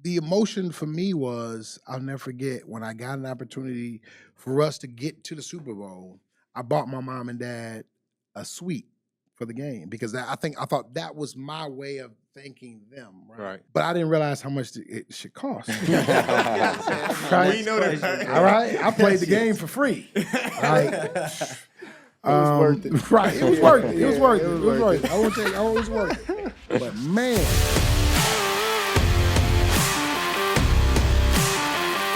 the emotion for me was, I'll never forget when I got an opportunity for us to get to the Super Bowl. I bought my mom and dad a suite for the game because I thought that was my way of thanking them, right? But I didn't realize how much it should cost. Right? We know that. All right, I played the game for free. Right? It was worth it. Right, it was worth it. It was worth it. It was worth it. I won't tell you, it was worth it. But man.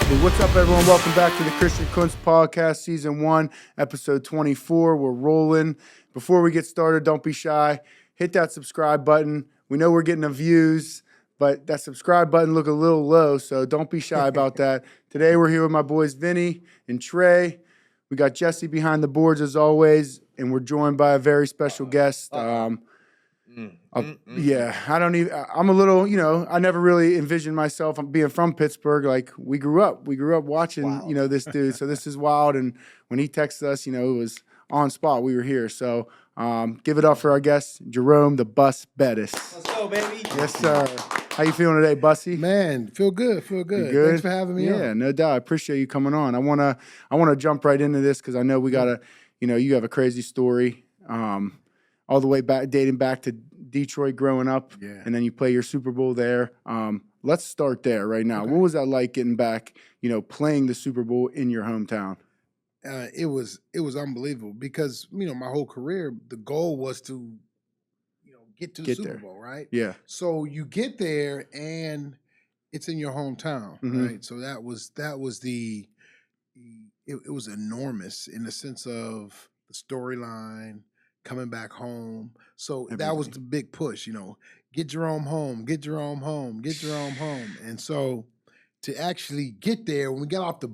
Hey, what's up, everyone? Welcome back to the Christian Kuntz Podcast, Season 1, Episode 24. We're rolling. Before we get started, don't be shy. Hit that subscribe button. We know we're getting the views, but that subscribe button look a little low, so don't be shy about that. Today, we're here with my boys Vinny and Trey. We got Jesse behind the boards, as always, and we're joined by a very special guest. Yeah, I'm a little, I never really envisioned myself being from Pittsburgh. Like, we grew up watching, this dude. So this is wild. And when he texted us, it was on spot. We were here. So give it up for our guest, Jerome, the Bus Bettis. Let's go, baby. Yes, sir. How you feeling today, Bussy? Man, feel good. You good? Thanks for having me on. Yeah, no doubt. I appreciate you coming on. I wanna jump right into this because I know we gotta, you have a crazy story. All the way back, dating back to Detroit growing up, and then you play your Super Bowl there. Let's start there right now. Okay. What was that like getting back, playing the Super Bowl in your hometown? It was unbelievable because, my whole career, the goal was to, get to the Super Bowl, right? Yeah. So you get there and it's in your hometown, right? So that was it was enormous in the sense of the storyline, coming back home. So that was the big push, get Jerome home. And so to actually get there, when we get off the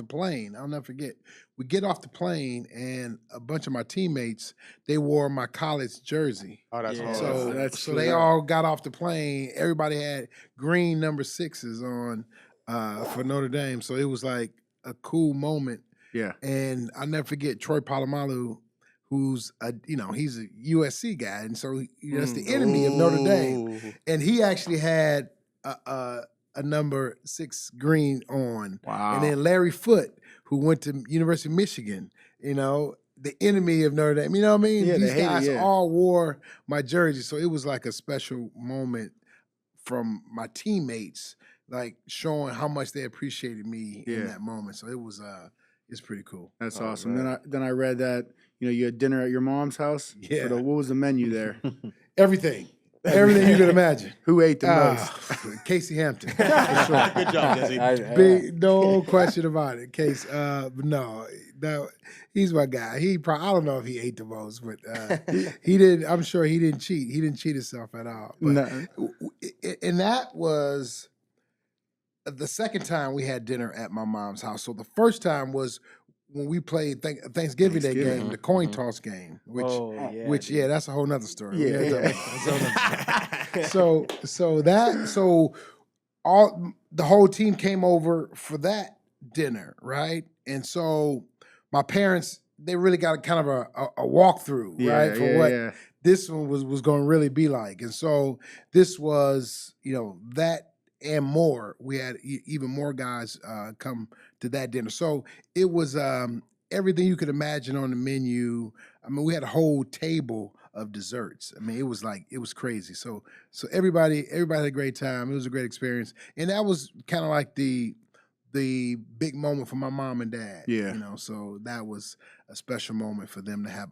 plane, I'll never forget, we get off the plane and a bunch of my teammates, they wore my college jersey. Oh, that's awesome. So they all got off the plane. Everybody had green number 6s on for Notre Dame. So it was like a cool moment. Yeah. And I'll never forget Troy Polamalu, who's he's a USC guy, and so that's the enemy of Notre Dame. And he actually had a number 6 green on. Wow. And then Larry Foote, who went to University of Michigan, the enemy of Notre Dame. You know what I mean? Yeah, these guys all wore my jersey, so it was like a special moment from my teammates, like showing how much they appreciated me in that moment. So it was it's pretty cool. That's awesome. Then I read that you had dinner at your mom's house. Yeah. What was the menu there? Everything you could imagine. Who ate the most? Casey Hampton. For sure. Good job, Jesse. No question about it. Case, but no, he's my guy. I don't know if he ate the most, but he did. I'm sure he didn't cheat. He didn't cheat himself at all. But, and that was the second time we had dinner at my mom's house. So the first time was when we played Thanksgiving Day game, the coin toss game, which that's a whole nother story. So the whole team came over for that dinner, right? And so my parents, they really got kind of a walkthrough, right, for what this one was going to really be like. And so this was, that and more. We had even more guys come to that dinner. So it was everything you could imagine on the menu. I mean, we had a whole table of desserts. I mean, it was crazy. So everybody had a great time. It was a great experience. And that was kind of like the big moment for my mom and dad. Yeah. So that was a special moment for them to have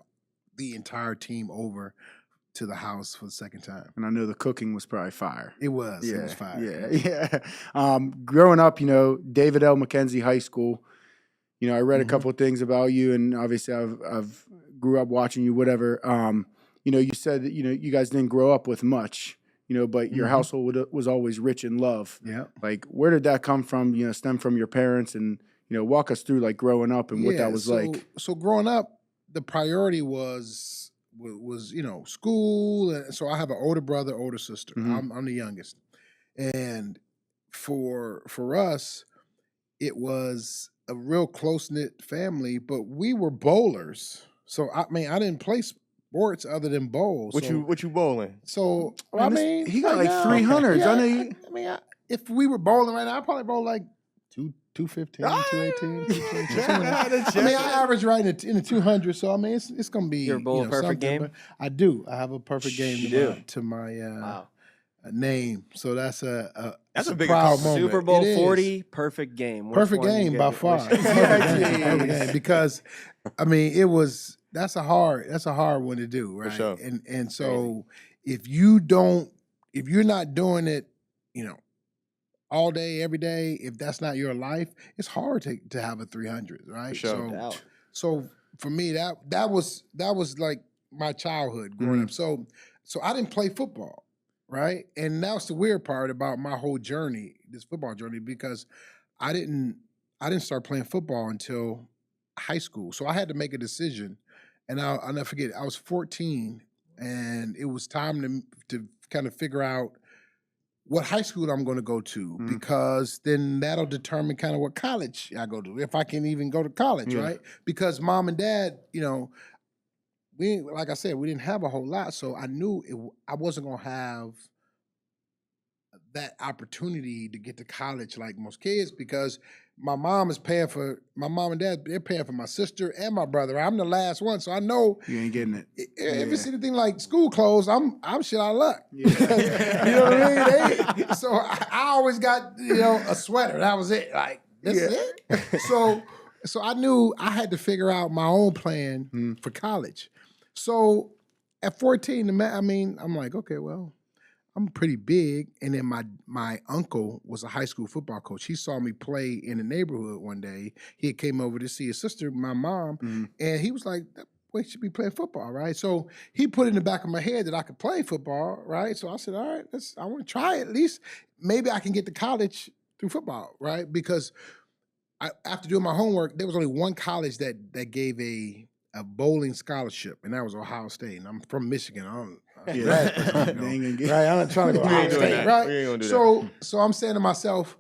the entire team over to the house for the second time. And I know the cooking was probably fire. It was. Yeah. It was fire. Yeah. Growing up, David L. McKenzie High School, I read a couple of things about you, and obviously I've grew up watching you, whatever. You said that, you guys didn't grow up with much, but your household was always rich in love. Yeah. Like, where did that come from, stem from your parents? And, walk us through, like, growing up and what that was like. So growing up, the priority was school, and so I have an older brother, older sister. I'm the youngest, and for us, it was a real close knit family. But we were bowlers, so I didn't play sports other than bowl. What you bowling? So he got like 300s. Yeah, I know. if we were bowling right now, I'd probably bowl like 215, 218, 222. I mean, I average right in the 200, so I mean, it's going to be You're bowl a perfect game? But I do. I have a perfect game to my wow. name, so that's a big proud moment. Super Bowl 40, perfect game. Perfect game by far. Perfect game, because I mean, that's a hard one to do, right? For sure. And so if you're not doing it, all day, every day, if that's not your life, it's hard to have a 300, right? For sure. So for me, that was like my childhood growing up. So I didn't play football, right? And that's the weird part about my whole journey, this football journey, because I didn't start playing football until high school. So I had to make a decision, and I'll never forget. I was 14, and it was time to kind of figure out what high school I'm going to go to, because then that'll determine kind of what college I go to, if I can even go to college, right? Because mom and dad, like I said, we didn't have a whole lot, so I knew I wasn't going to have that opportunity to get to college like most kids, because my mom and dad, they're paying for my sister and my brother. I'm the last one, so I know you ain't getting it. If it's anything like school clothes, I'm shit out of luck. You know what I mean? So I always got a sweater. That was it. Like this is it. So I knew I had to figure out my own plan for college. So at 14, I'm like, okay, well, I'm pretty big, and then my uncle was a high school football coach. He saw me play in the neighborhood one day. He came over to see his sister, my mom, and he was like, "That boy should be playing football, right?" So he put in the back of my head that I could play football, right? So I said, "All right, I want to try it. At least maybe I can get to college through football, right?" Because after doing my homework, there was only one college that gave a bowling scholarship, and that was Ohio State. And I'm from Michigan. Right? I'm not trying to go to Ohio State, right? So I'm saying to myself,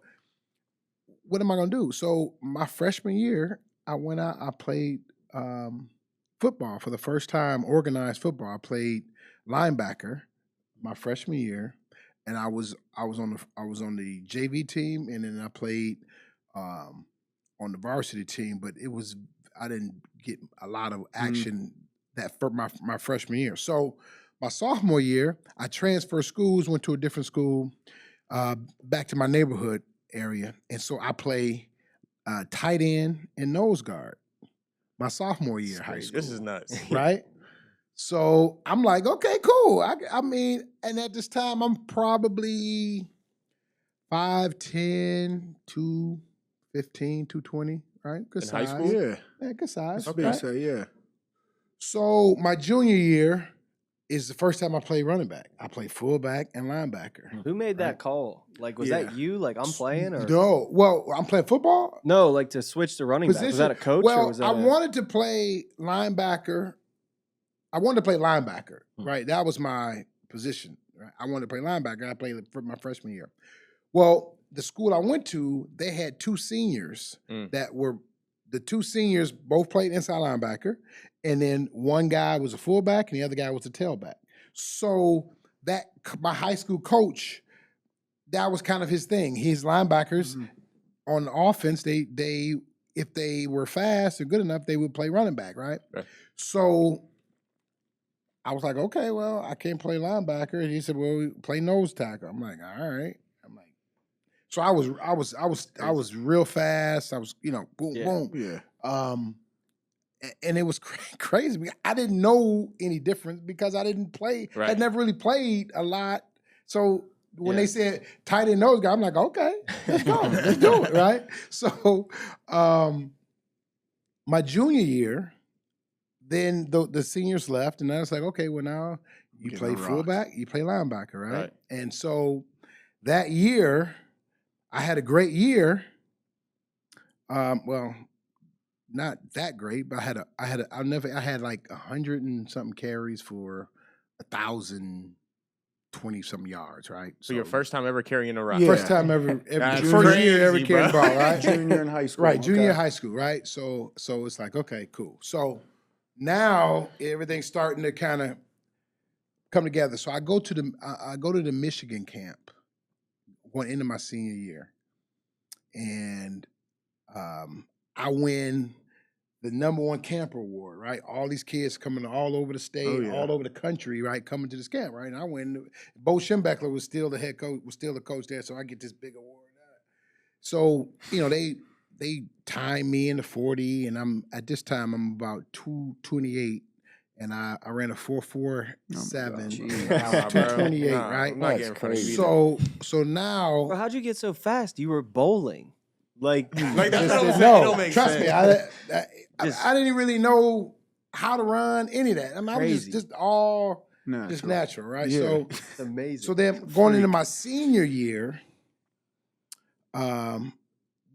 what am I going to do? So my freshman year, I went out. I played football for the first time, organized football. I played linebacker my freshman year, and I was on the JV team, and then I played on the varsity team. But I didn't get a lot of action for my freshman year. So my sophomore year, I transferred schools, went to a different school, back to my neighborhood area. And so I play tight end and nose guard my sophomore year of high school. This is nuts. Right? So I'm like, okay, cool. I mean, and at this time, I'm probably 5'10", 215, 220, right? Good size. High school? Yeah, good size. Okay, right? So yeah. So my junior year is the first time I played running back. I played fullback and linebacker. Who made that call? Like, was that you? Like, I'm playing? Or no? Well, I'm playing football. No, like to switch to running back. Was that a coach? Well, or was that I wanted to play linebacker. Right? That was my position. Right? I wanted to play linebacker. I played for my freshman year. Well, the school I went to, they had two seniors that were the two seniors both played inside linebacker, and then one guy was a fullback and the other guy was a tailback. So my high school coach, that was kind of his thing. His linebackers on the offense, they if they were fast or good enough, they would play running back, right? So I was like, okay, well, I can't play linebacker. And he said, well, play nose tackle. I'm like, all right. So I was real fast. I was, boom, boom. Yeah. And it was crazy. I didn't know any difference because I didn't play. Right. I'd never really played a lot. So when they said tight end nose guy, I'm like, okay, let's go. Let's do it, right? So my junior year, then the seniors left, and I was like, okay, well now you play fullback, you play linebacker, right? And so that year, I had a great year. Well, not that great, but I had like 100 and something carries for 1,020 some yards, right? So your first time ever carrying a rock. Yeah. First time ever first year ever carrying the ball, right? Junior in high school. Right, junior high school, right? So it's like, okay, cool. So now everything's starting to kind of come together. So I go to the Michigan camp. going into my senior year, and I win the #1 camper award, right? All these kids coming all over the state, all over the country, right? Coming to this camp, right? And I win. Bo Schembechler was still the head coach, was still the coach there, so I get this big award. So, they time me in the 40, and at this time I'm about 228, and I ran a 4.47, 228, right? That's crazy. So now, Bro, how'd you get so fast? You were bowling, like that's what I'm saying. It don't make trust sense. me, I didn't really know how to run any of that. I mean, I was just all just natural, right? Yeah. So it's amazing. So then going into my senior year,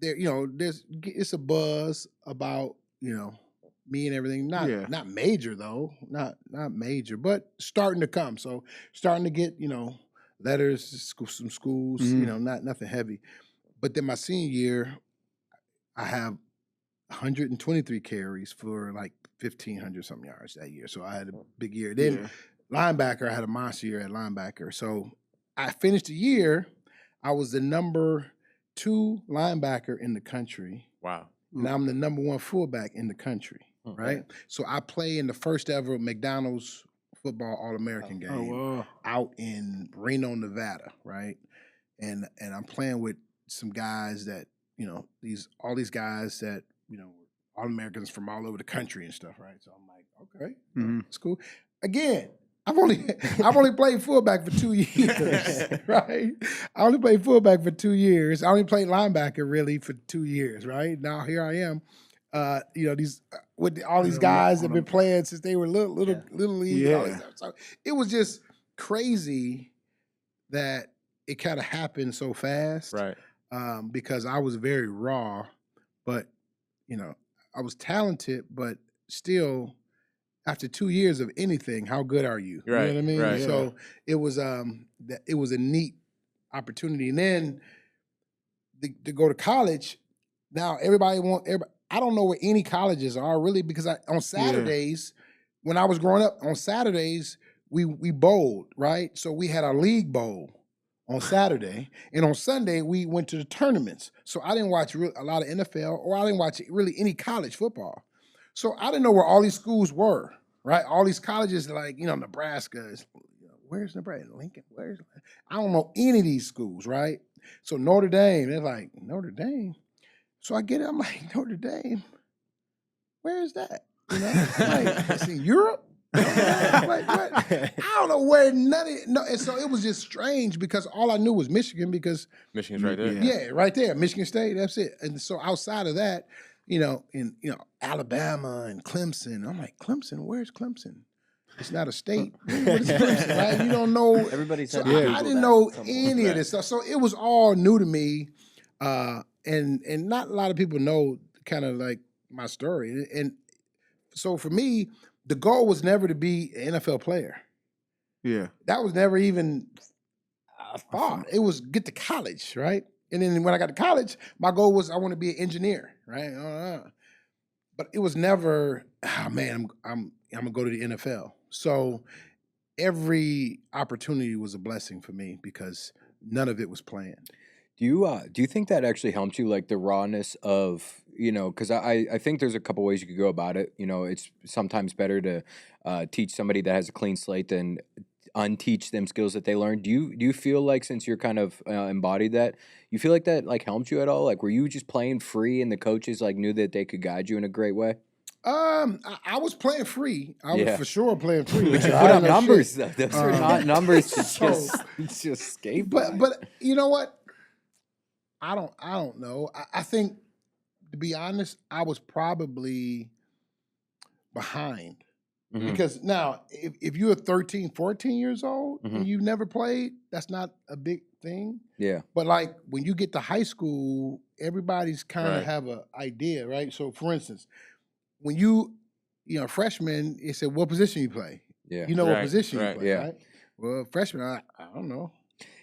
it's a buzz about me and everything. Not major though, not major, but starting to come. So starting to get letters, some schools, nothing heavy. But then my senior year, I have 123 carries for like 1,500 something yards that year. So I had a big year. Then linebacker, I had a monster year at linebacker. So I finished the year. I was the number 2 linebacker in the country. Wow. And I'm the #1 fullback in the country, right? So I play in the first ever McDonald's football All-American game out in Reno, Nevada, right? And I'm playing with some guys that, all these guys that, All-Americans from all over the country and stuff, right? So I'm like, okay, it's cool. Again, I've only played fullback for 2 years, right? I only played fullback for 2 years. I only played linebacker really for 2 years, right? Now here I am, with all these guys that have been playing since they were little league. And all this stuff. So it was just crazy that it kind of happened so fast, Right? Because I was very raw, but I was talented, but still. After 2 years of anything, how good are you? Right, You know what I mean? right. So it was a neat opportunity. And then to go to college, now everybody. I don't know where any colleges are really because on Saturdays, when I was growing up, on Saturdays we bowled, right? So we had our league bowl on Saturday, and on Sunday we went to the tournaments. So I didn't watch a lot of NFL, or I didn't watch really any college football. So I didn't know where all these schools were, right? All these colleges like, Nebraska. Where's Nebraska? Lincoln? I don't know any of these schools, right? So Notre Dame, they're like, Notre Dame? So I get it, I'm like, Notre Dame? Where is that? Like, it's in Europe? Like, what? I don't know where and so it was just strange because all I knew was Michigan because Michigan's right there. Yeah, right there. Michigan State, that's it. And so outside of that, in Alabama and Clemson. I'm like, Clemson? Where's Clemson? It's not a state. What is Clemson, right? You don't know. Everybody said I didn't know any of this stuff. So it was all new to me. And not a lot of people know kind of like my story. And so for me, the goal was never to be an NFL player. Yeah. That was never even a thought. It was get to college, right? And then when I got to college, my goal was I want to be an engineer, right? But it was never, I'm gonna go to the NFL. So every opportunity was a blessing for me because none of it was planned. Do you think that actually helped you, like the rawness of, because I think there's a couple ways you could go about it. It's sometimes better to teach somebody that has a clean slate than unteach them skills that they learned. Do you feel like, since you're kind of embodied that, you feel like that like helped you at all? Like, were you just playing free and the coaches like knew that they could guide you in a great way? I was playing free. I was for sure playing free. But you put up numbers though. Those are not numbers to just escape. But you know what? I don't know. I think, to be honest, I was probably behind. Mm-hmm. Because now, if you're 13, 14 years old and you've never played, that's not a big thing. Yeah. But like when you get to high school, everybody's kind of have an idea, right? So for instance, when you freshman, it said, what position you play? Yeah. You know what position you play, yeah. right? Well, freshman, I don't know.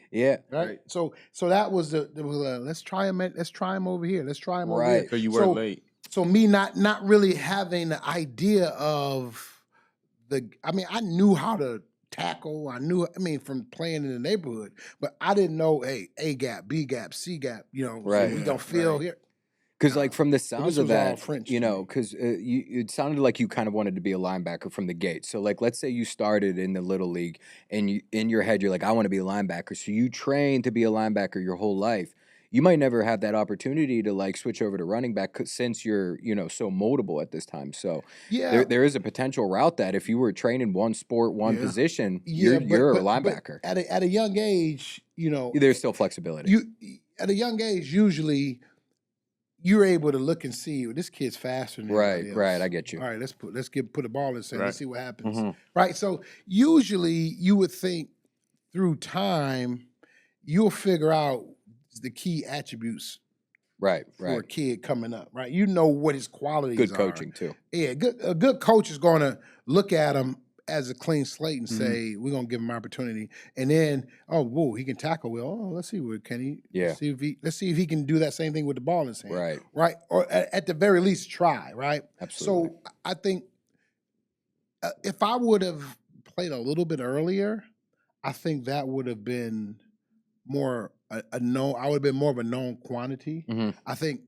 Yeah. Right. So that was let's try him over here. Let's try him over here. So you were late. So me not really having the idea of I knew how to tackle. I mean, from playing in the neighborhood, but I didn't know, hey, A gap, B gap, C gap, Right. so we don't feel here. Because, like, from the sounds of that, French, because it sounded like you kind of wanted to be a linebacker from the gate. So, like, let's say you started in the Little League and in your head, you're like, I want to be a linebacker. So you train to be a linebacker your whole life. You might never have that opportunity to, like, switch over to running back since you're, so moldable at this time. So there is a potential route that if you were trained in one sport, one position, you're a linebacker. But at a young age, there's still flexibility. At a young age, usually you're able to look and see, well, this kid's faster than everybody else. Right, I get you. All right, let's put a ball in the center, let's see what happens. Right, so usually you would think through time you'll figure out the key attributes for a kid coming up, right? You know what his qualities are. Good coaching too. Yeah, a good coach is going to look at him as a clean slate and say, we're going to give him opportunity. And then, he can tackle well. Oh, let's see what can he. Yeah. Let's see if he can do that same thing with the ball in his hand. Right. Right. Or at the very least try, right? Absolutely. So I think if I would have played a little bit earlier, I think that would have been more I would have been more of a known quantity. I think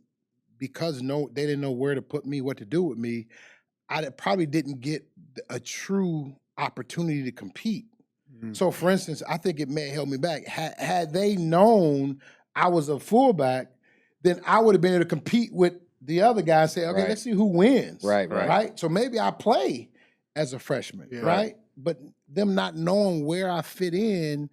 because they didn't know where to put me, what to do with me, I probably didn't get a true opportunity to compete. So, for instance, I think it may have held me back. Had they known I was a fullback, then I would have been able to compete with the other guy and say, okay, let's see who wins. Right. So maybe I play as a freshman, right? But them not knowing where I fit in,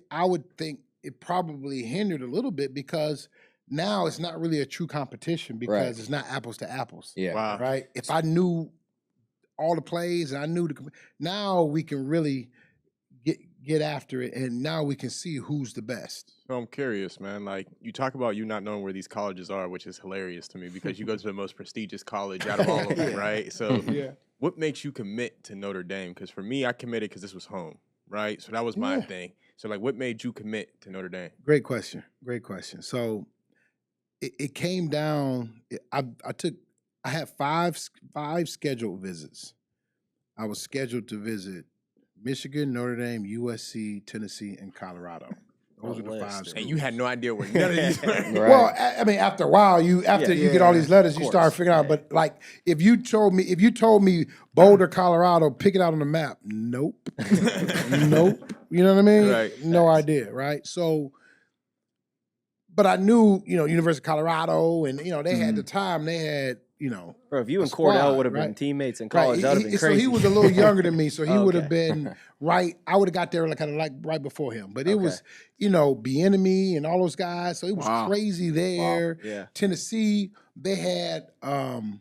I would think it probably hindered a little bit because now it's not really a true competition because it's not apples to apples. Yeah. Wow. Right. If I knew all the plays and I knew now we can really get after it, and now we can see who's the best. So I'm curious, man. Like, you talk about you not knowing where these colleges are, which is hilarious to me because you go to the most prestigious college out of all of them, right? So what makes you commit to Notre Dame? Because for me, I committed because this was home, right? So that was my thing. So, like, what made you commit to Notre Dame? Great question. So it came down. I had five scheduled visits. I was scheduled to visit Michigan, Notre Dame, USC, Tennessee, and Colorado. Those were the 5 schools. And you had no idea where none of these were. Well, I mean, after a while, you get all these letters, you start figuring out. But like, if you told me Boulder, Colorado, pick it out on the map. Nope. Nope. You know what I mean? Right. No idea, right? So, but I knew, University of Colorado, and they had the time. They had, Bro, if you and squad, Cordell would have been teammates in college, that would have been crazy. So he was a little younger than me, so he would have been right. I would have got there right before him. But it was, Bieniemy and all those guys. So it was crazy there. Wow. Yeah. Tennessee, they had the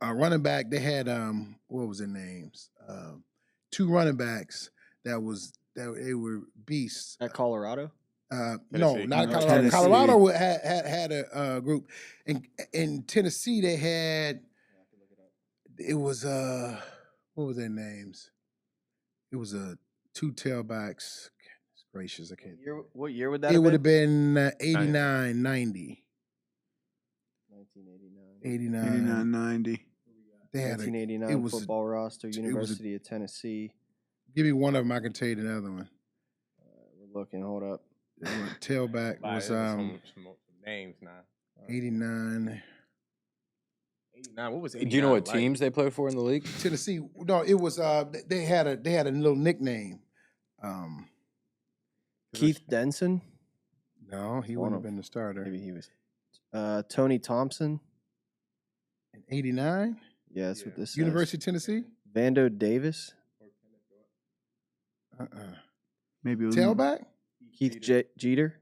a running back. They had what was their names? 2 running backs that they were beasts. At Colorado? No, not Colorado. Tennessee. Colorado had a group. In Tennessee, they had, it was, what were their names? It was 2 tailbacks. Goodness gracious, I can't. What year would that It have would have been? been 89, 90. 1989. 89, 90. They had 1989 football roster, University of Tennessee. Give me one of them, I can tell you the other one. We're looking, hold up. Tailback was some names now. 89. 89. What was 89? Do you know what teams they played for in the league? Tennessee. No, it was they had a little nickname. Keith Denson? No, he wouldn't have been the starter. Maybe he was. Tony Thompson? In 89? Yeah, that's what this is. University of Tennessee? Vando Davis? Maybe it was Tailback? Keith Jeter?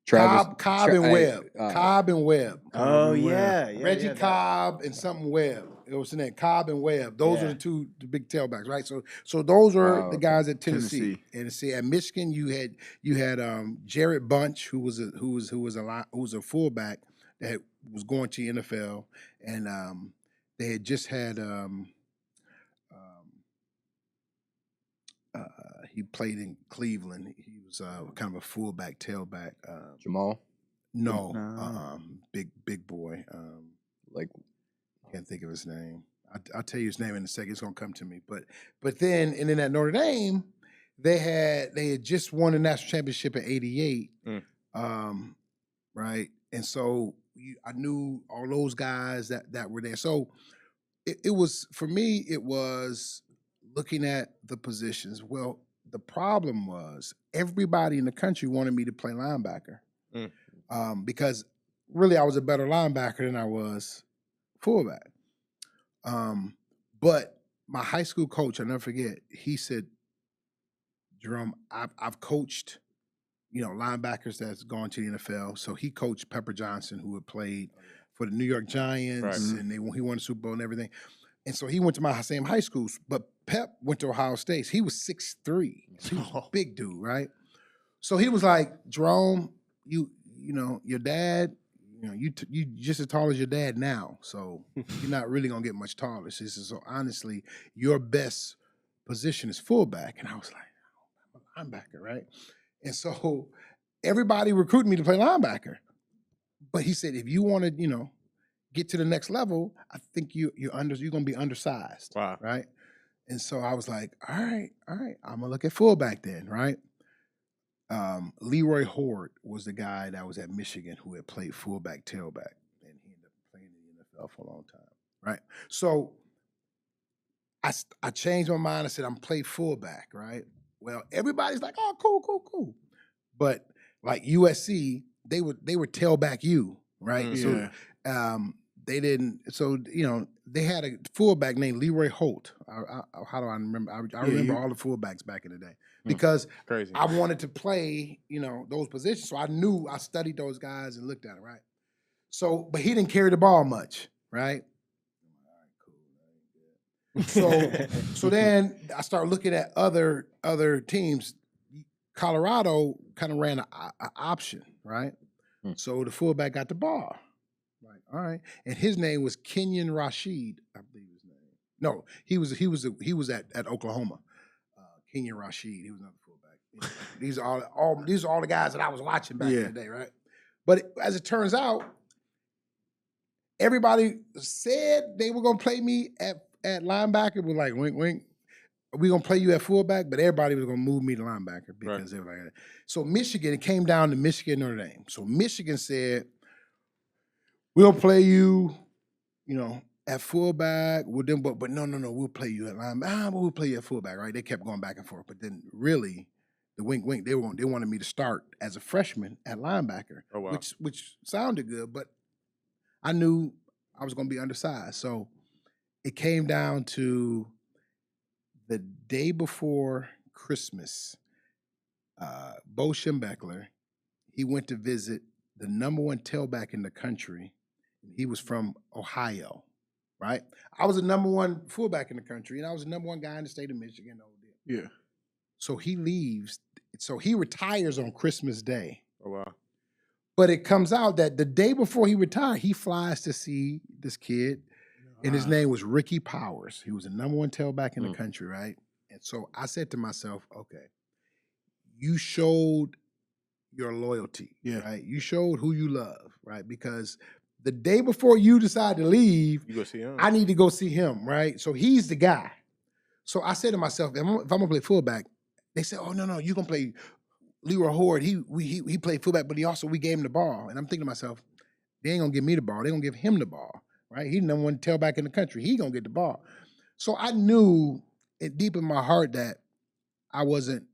Cobb and Webb. Cobb and Webb. Oh, yeah. Reggie Cobb and something Webb. It was in there. Cobb and Webb. Those are the big tailbacks, right? So those are the guys at Tennessee. And see, at Michigan, you had Jarrett Bunch, who was a fullback that was going to the NFL, and they had just had he played in Cleveland. He was kind of a fullback, tailback. Jamal? No, big boy. Like, can't think of his name. I'll tell you his name in a second. It's gonna come to me. But then at Notre Dame, they had just won the national championship in '88, right? And so I knew all those guys that were there. So it was, for me, it was looking at the positions. Well, the problem was everybody in the country wanted me to play linebacker because really I was a better linebacker than I was fullback. But my high school coach, I'll never forget, he said, Jerome, I've coached, linebackers that's gone to the NFL. So he coached Pepper Johnson, who had played for the New York Giants, and he won the Super Bowl and everything. And so he went to my same high school, but Pep went to Ohio State. He was 6'3". He was a big dude, right? So he was like, Jerome, your dad, you just as tall as your dad now, so you're not really gonna get much taller. He says, so honestly, your best position is fullback. And I was like, I'm a linebacker, right? And so everybody recruited me to play linebacker. But he said, if you want to, get to the next level, I think you're gonna be undersized. Wow. Right? And so I was like, all right, I'm gonna look at fullback then, right? Leroy Horde was the guy that was at Michigan who had played fullback, tailback, and he ended up playing in the NFL for a long time, right? So I changed my mind. I said, I'm play fullback, right? Well, everybody's like, oh, cool. But like USC, they would tailback you, right? Yeah. So they didn't. So they had a fullback named Leroy Holt. How do I remember? I remember all the fullbacks back in the day because Crazy. I wanted to play, those positions. So I studied those guys and looked at it, right? So, but he didn't carry the ball much, right? So then I started looking at other teams. Colorado kind of ran an option, right? So the fullback got the ball. Right, all right. And his name was Kenyon Rashid, I believe his name. No, he was at Oklahoma. Kenyon Rashid, he was another fullback. These are all the guys that I was watching back in the day, right? But as it turns out, everybody said they were gonna play me at linebacker. We're like, wink, wink. We're gonna play you at fullback, but everybody was gonna move me to linebacker because they were like that. So Michigan, it came down to Michigan, Notre Dame. So Michigan said, we'll play you, at fullback. But no, we'll play you at linebacker. But we'll play you at fullback, right? They kept going back and forth. But then really, the wink, wink, they wanted me to start as a freshman at linebacker, which sounded good, but I knew I was gonna be undersized. So it came down to the day before Christmas, Bo Schembechler, he went to visit the number one tailback in the country. He was from Ohio, right? I was the number one fullback in the country, and I was the number one guy in the state of Michigan. Yeah. So he leaves. So he retires on Christmas Day. Oh, wow. But it comes out that the day before he retired, he flies to see this kid, and his name was Ricky Powers. He was the number one tailback in the country, right? And so I said to myself, okay, you showed your loyalty, right? You showed who you love, right? Because the day before you decide to leave, you go see him. I need to go see him, right? So he's the guy. So I said to myself, if I'm gonna play fullback, they said, oh no, you're gonna play Leroy Horde. He played fullback, but we gave him the ball. And I'm thinking to myself, they ain't gonna give me the ball. They're gonna give him the ball, right? He's the number one tailback in the country. He gonna get the ball. So I knew it deep in my heart that I wasn't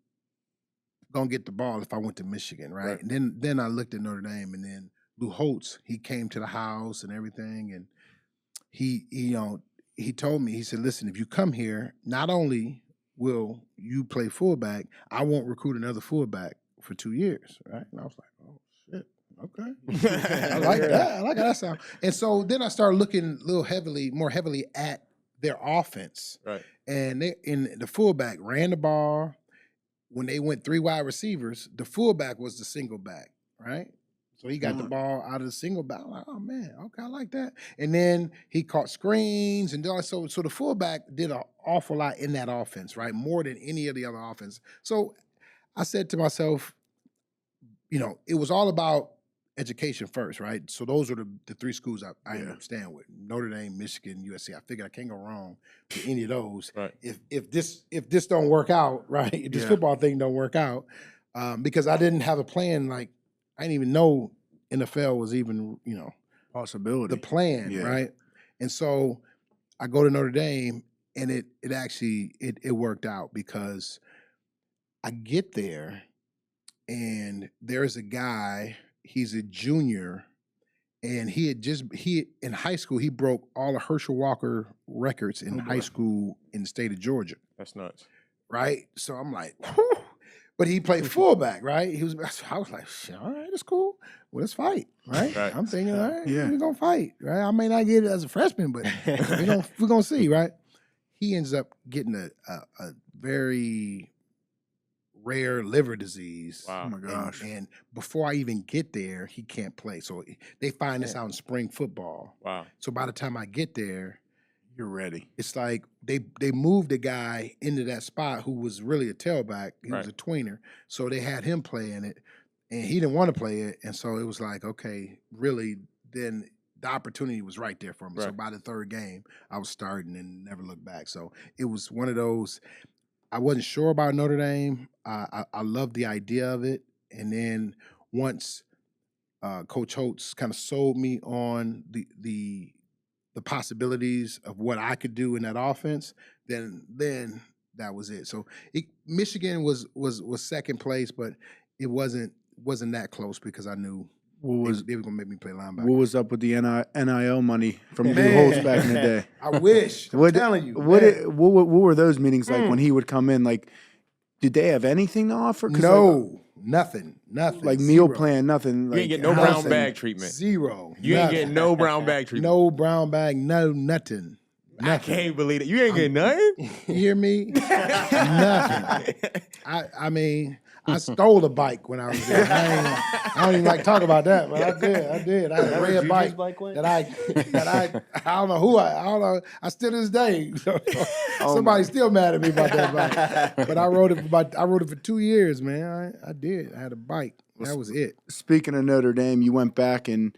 gonna get the ball if I went to Michigan, right? And then I looked at Notre Dame, and then Lou Holtz, he came to the house and everything, and he told me, he said, listen, if you come here, not only will you play fullback, I won't recruit another fullback for 2 years, right? And I was like, oh shit, okay. I like that. I like how that sound. And so then I started looking more heavily at their offense. Right. And the fullback ran the ball. When they went 3 wide receivers, the fullback was the single back, right? So he got the ball out of the single back. I'm like, oh man, okay, I like that. And then he caught screens and so the fullback did an awful lot in that offense, right? More than any of the other offense. So I said to myself, it was all about education first, right? So those are the three schools I ended up staying with: Notre Dame, Michigan, USC. I figured I can't go wrong with any of those. Right. If this don't work out, right? If this football thing don't work out, because I didn't have a plan. Like I didn't even know NFL was even possibility, the plan, right? And so I go to Notre Dame, and it actually worked out because I get there, and there's a guy. He's a junior, and he in high school he broke all of Herschel Walker records in high school in the state of Georgia. That's nuts, right? So I'm like, whew. But he played fullback, right? I was like, all right, that's cool. Well, let's fight, right? I'm thinking, all right, we're gonna fight, right? I may not get it as a freshman, but we're gonna see, right? He ends up getting a very rare liver disease. Wow. Oh my gosh. And before I even get there, he can't play. So they find this out in spring football. Wow. So by the time I get there, you're ready. It's like they moved a guy into that spot who was really a tailback. He was a tweener. So they had him playing it, and he didn't want to play it. And so it was like, okay, really, then the opportunity was right there for me. So by the third game, I was starting and never looked back. So it was one of those. I wasn't sure about Notre Dame. I loved the idea of it. And then once Coach Holtz kind of sold me on the possibilities of what I could do in that offense, then that was it. So Michigan was second place, but it wasn't that close because I knew they were gonna make me play linebacker. What was up with the NIL money from Lou Holtz back in the day? I wish. I'm telling you. What were those meetings like when he would come in? Like, did they have anything to offer? No, nothing. Like meal plan, nothing. You ain't get no brown bag treatment. Zero. You ain't getting no brown bag treatment. No brown bag. No nothing. I can't believe it. You ain't getting nothing. You hear me? Nothing. I mean, I stole a bike when I was there. I don't even like to talk about that, but I did. I had a red bike that I don't know who I don't know. I still to this day. Somebody's still mad at me about that bike. But I rode it for 2 years, man. I did. I had a bike. That was it. Speaking of Notre Dame, you went back and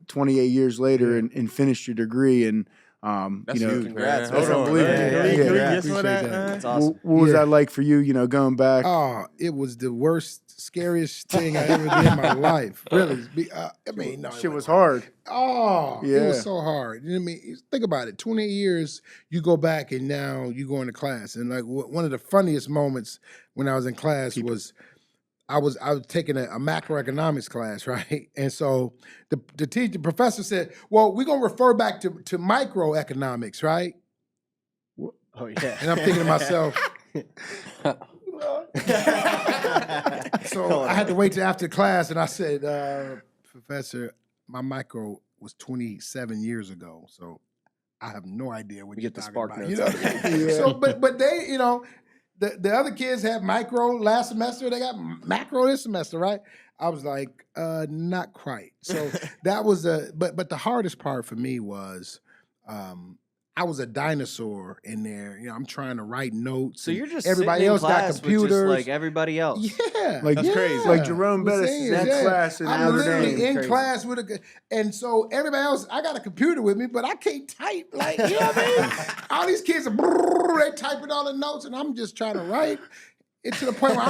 28 years later and finished your degree and. That's huge, congrats. That's unbelievable. That's awesome. What was that like for you, going back? Oh, it was the worst, scariest thing I ever did in my life. Really. Shit was hard. Oh, it was so hard. You know what I mean? Think about it. 28 years, you go back and now you go into class. And like one of the funniest moments when I was in class was I was taking a macroeconomics class, right? And so the professor said, well, we're going to refer back to microeconomics, right? Oh, yeah. And I'm thinking to myself, so I had to wait till after class, and I said, Professor, my micro was 27 years ago, so I have no idea what you're talking about. You get the spark notes. So, but they, the other kids had micro last semester. They got macro this semester, right? I was like, not quite. So that was but the hardest part for me was I was a dinosaur in there. I'm trying to write notes. So you're just everybody sitting else in class got computers, with just like everybody else. Yeah, that's crazy. Like Jerome Bettis is in class in I'm Notre Dame. literally in class with and so everybody else, I got a computer with me, but I can't type. Like, you know what I mean? All these kids are they typing all the notes, and I'm just trying to write. It's to the point where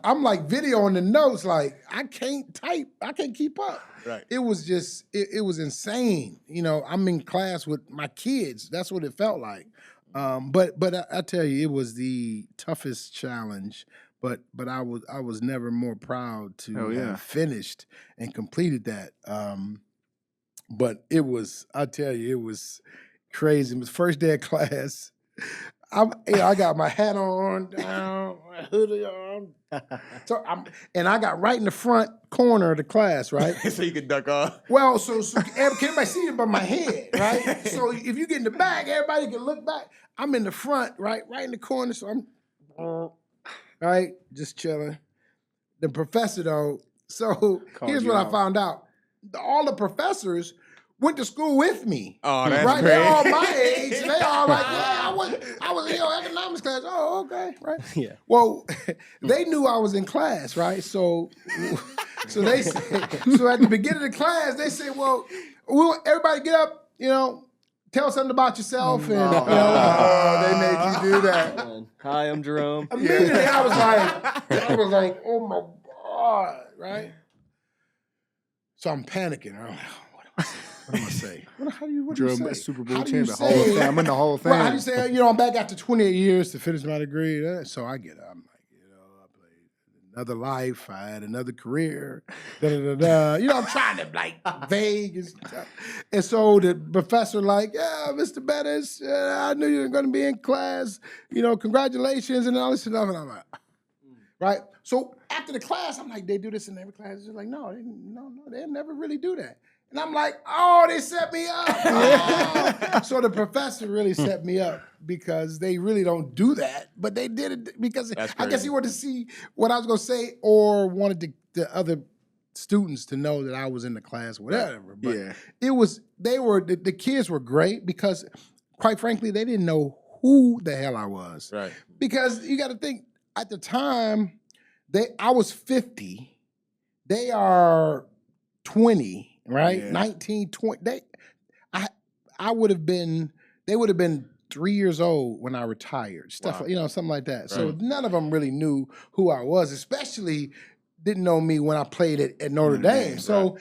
I'm like videoing the notes. Like I can't type. I can't keep up. Right. It was just it was insane. I'm in class with my kids. That's what it felt like. But I tell you, it was the toughest challenge. But I was never more proud to have finished and completed that. But it was, I tell you, it was crazy. It was first day of class. I got my hat on, down, my hoodie on. So I got right in the front corner of the class, right? So you could duck off. Well, so everybody see it but my head, right? So if you get in the back, everybody can look back. I'm in the front, right in the corner. So I'm right, just chilling. The professor though. So here's what I found out: all the professors went to school with me. Oh, that's right. Great. They're all my age. They all like, I was in your economics class. Oh, okay, right. Yeah. Well, they knew I was in class, right? So So they said, so at the beginning of the class, they said, well, everybody get up, tell something about yourself. And, they made you do that. Hi, I'm Jerome. Immediately I was like, oh my God, right? So I'm panicking. I'm like, what do I say? What do you say? Super Bowl champ, the Hall of Fame. I'm in the Hall of Fame. Well, how do you say, I'm back after 28 years to finish my degree. So I get up. I'm like, I played another life. I had another career. I'm trying to vague and stuff. And so the professor Mr. Bettis, I knew you were going to be in class. Congratulations and all this stuff. And I'm like, right? So after the class, I'm like, they do this in every class. They're like, no, they never really do that. And I'm like, oh, they set me up. Oh. So the professor really set me up because they really don't do that. But they did it because I guess he wanted to see what I was going to say or wanted the other students to know that I was in the class or whatever. But the kids were great because, quite frankly, they didn't know who the hell I was. Right. Because you got to think, at the time, I was 50. They are 20. Right, Yeah. 19, 20. They would have been 3 years old when I retired. Stuff, something like that. Right. So none of them really knew who I was, especially didn't know me when I played at Notre Dame. So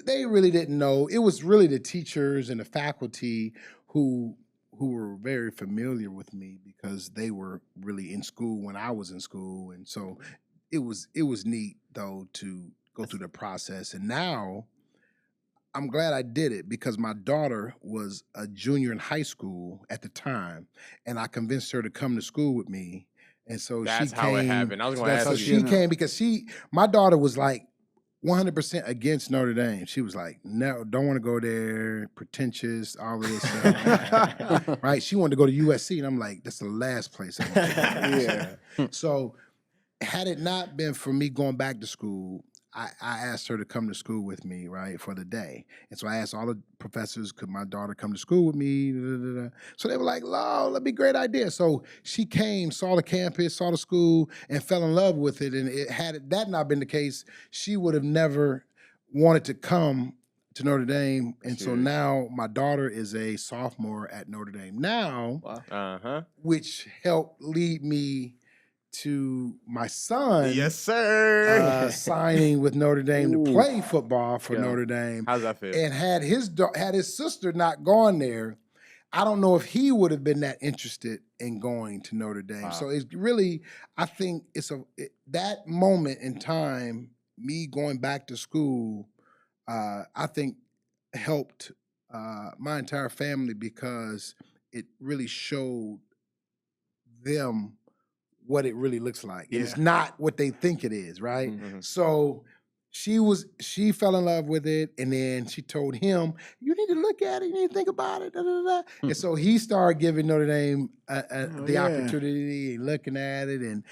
they really didn't know. It was really the teachers and the faculty who were very familiar with me because they were really in school when I was in school, and so it was neat though to go through the process. And now I'm glad I did it because my daughter was a junior in high school at the time, and I convinced her to come to school with me. And so that's she came. How it happened. I was going to ask you. So she came because my daughter was 100% against Notre Dame. She was like, no, don't want to go there, pretentious, all of this stuff. Right? She wanted to go to USC, and I'm like, that's the last place I want to go. So had it not been for me going back to school, I asked her to come to school with me, right, for the day. And so I asked all the professors, could my daughter come to school with me? So they were like, oh, that'd be a great idea. So she came, saw the campus, saw the school, and fell in love with it. And had that not been the case, she would have never wanted to come to Notre Dame. And so now my daughter is a sophomore at Notre Dame now, which helped lead me to my son, yes, sir, signing with Notre Dame to play football for Notre Dame. How's that feel? And had his sister not gone there, I don't know if he would have been that interested in going to Notre Dame. Wow. So it's really, I think that moment in time, me going back to school, I think helped my entire family because it really showed them what it really looks like. Yeah. It's not what they think it is, right? Mm-hmm. So she fell in love with it, and then she told him, you need to look at it, you need to think about it, And so he started giving Notre Dame the opportunity, looking at it, and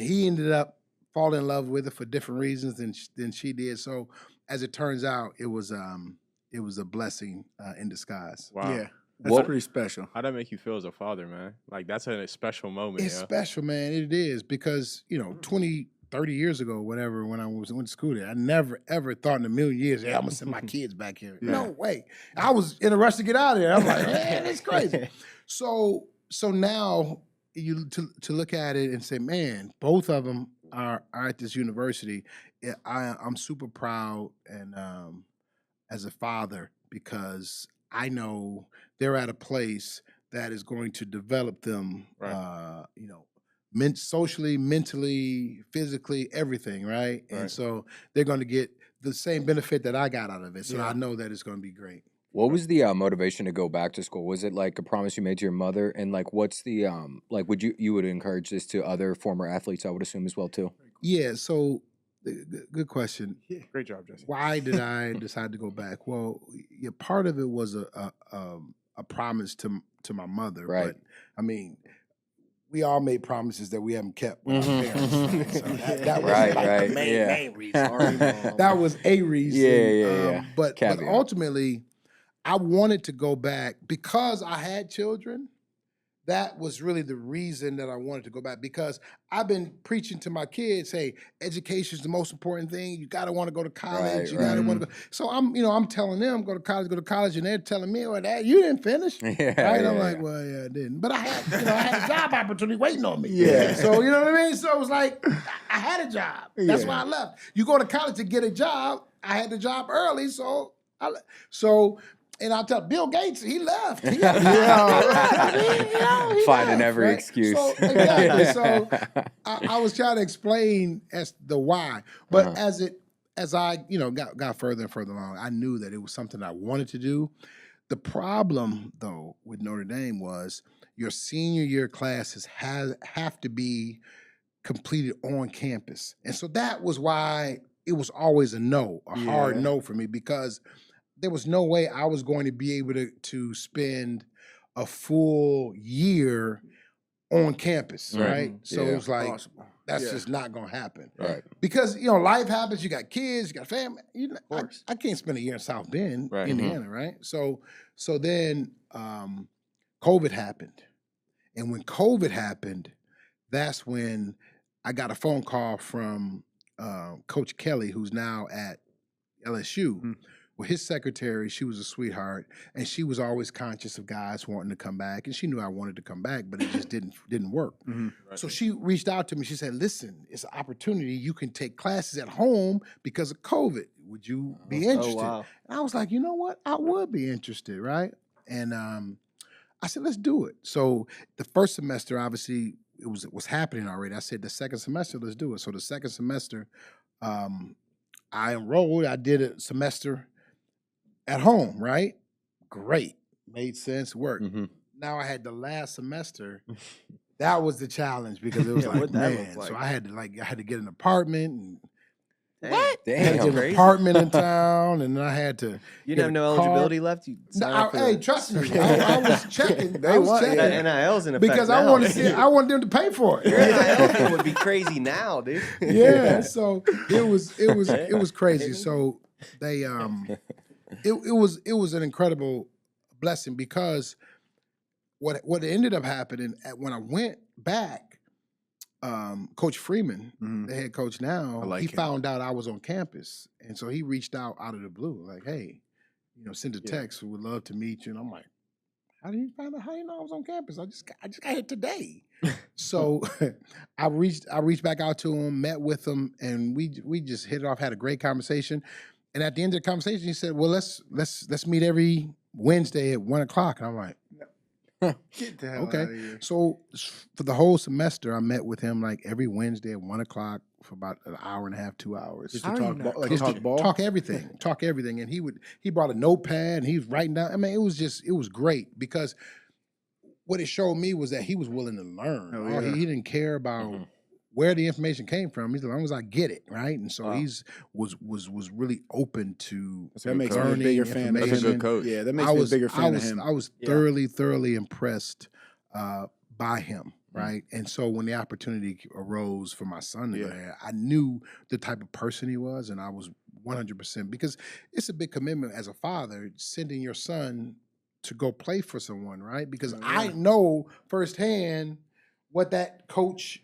he ended up falling in love with it for different reasons than she did. So as it turns out, it was a blessing in disguise. Wow. Yeah. That's pretty special. How'd that make you feel as a father, man? That's a special moment. It's special, man. It is because, 20, 30 years ago, whatever, when I went to school there, I never, ever thought in a million years, I'm going to send my kids back here. Yeah. No way. I was in a rush to get out of there. I'm like, man, it's crazy. So now to look at it and say, man, both of them are at this university. I'm super proud and as a father because I know they're at a place that is going to develop them, right. Socially, mentally, physically, everything, right? And so they're going to get the same benefit that I got out of it. So I know that it's going to be great. What was the motivation to go back to school? Was it like a promise you made to your mother? And what's the would you would encourage this to other former athletes? I would assume as well too. Yeah. So. Good question. Yeah. Great job, Jesse. Why did I decide to go back? Well, part of it was a promise to my mother. Right. But I mean, we all made promises that we haven't kept with our parents. So that was the main reason. That was a reason. Yeah. But ultimately, I wanted to go back because I had children. that was really the reason that I wanted to go back, because I've been preaching to my kids, hey, education is the most important thing. You got to want to go to college. You got to want to go. So I'm telling them, go to college, and they're telling me, well, Dad, you didn't finish. I'm like, well, yeah, I didn't. But I had a job opportunity waiting on me. Yeah. So, you know what I mean? So it was like, I had a job. That's why I left. You go to college to get a job. I had the job early, and I'll tell Bill Gates, he left. He Finding left, every right? excuse. So, exactly. So I was trying to explain as the why, but as I got further and further along, I knew that it was something I wanted to do. The problem, though, with Notre Dame was your senior year classes have to be completed on campus, and so that was why it was always a hard no for me, because there was no way I was going to be able to spend a full year on campus, right? So it was like, that's just not going to happen. Right. Because, life happens. You got kids, you got family. I can't spend a year in South Bend, Indiana, right? So then COVID happened. And when COVID happened, that's when I got a phone call from Coach Kelly, who's now at LSU. Mm-hmm. Well, his secretary, she was a sweetheart, and she was always conscious of guys wanting to come back, and she knew I wanted to come back, but it just didn't work. Mm-hmm. Right. So she reached out to me. She said, "Listen, it's an opportunity. You can take classes at home because of COVID. Would you be interested?" Oh, wow. And I was like, you know what? I would be interested, right? And I said, let's do it. So the first semester, obviously, it was happening already. I said, the second semester, let's do it. So the second semester, I enrolled. I did a semester at home, right? Great. Made sense, worked. Mm-hmm. Now I had the last semester. That was the challenge, because it was like, man. So I had to get an apartment. And what? Damn. I had to get an apartment in town, and then I had to. You didn't have no eligibility left? Hey, trust me. I was checking. That NIL's in effect because now. I wanted them to pay for it. Your NIL thing would be crazy now, dude. Yeah, so it was crazy. So they it was an incredible blessing, because what ended up happening when I went back, Coach Freeman, the head coach now, he found out I was on campus, and so he reached out of the blue, like, "Hey, send a text. We would love to meet you." And I'm like, "How do you find out? How do you know I was on campus? I just got here today." So I reached back out to him, met with him, and we just hit it off, had a great conversation. And at the end of the conversation, he said, "Well, let's meet every Wednesday at 1:00." And I'm like, "Get the hell okay." out of here. So for the whole semester, I met with him like every Wednesday at 1:00 for about an hour and a half, 2 hours. Just to talk ball, talk everything. And he brought a notepad and he was writing down. I mean, it was great, because what it showed me was that he was willing to learn. Oh, yeah. He didn't care about where the information came from. He's as long as I get it, right? And so he's was really open to that makes learning. Me a bigger fan. That's a good coach. Yeah, that makes me a bigger fan of him. I was thoroughly impressed by him, right? And so when the opportunity arose for my son to go there, I knew the type of person he was, and I was 100%, because it's a big commitment as a father, sending your son to go play for someone, right? Because I know firsthand what that coach,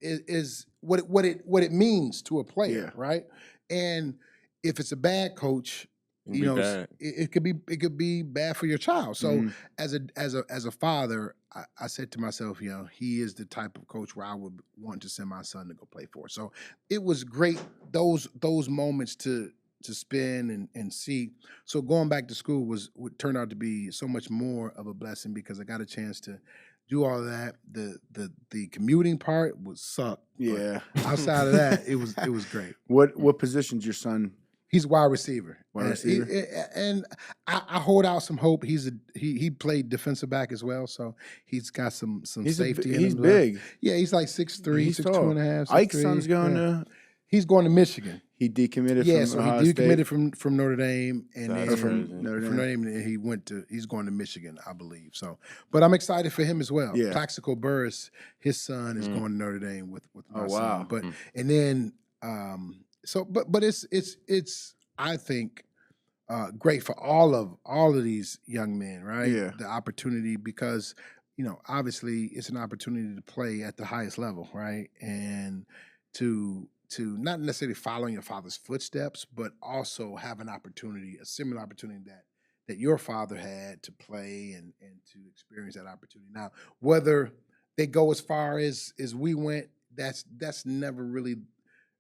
is what it means to a player, right? And if it's a bad coach, it could be bad for your child. So as a father, I said to myself, he is the type of coach where I would want to send my son to go play for. So it was great, those moments to spend and see. So going back to school would turn out to be so much more of a blessing, because I got a chance to do all of that. The commuting part would suck. Yeah. Outside of that, it was great. What position's your son? He's wide receiver. Wide receiver. And I hold out some hope. He played defensive back as well, so he's got some safety. He's big. Yeah, he's like 6'3", 6'2.5". Ike's son's going to. He's going to Michigan. He decommitted. Yeah, from so Ohio he decommitted State. from Notre Dame, and then from Notre Dame, and he's going to Michigan, I believe. So, but I'm excited for him as well. Yeah. Plaxico Burris, his son, is going to Notre Dame with my son. But and then but it's I think great for all of these young men, right? Yeah. The opportunity, because obviously it's an opportunity to play at the highest level, right? And to not necessarily follow in your father's footsteps, but also have an opportunity, a similar opportunity that your father had to play and to experience that opportunity. Now, whether they go as far as we went, that's never really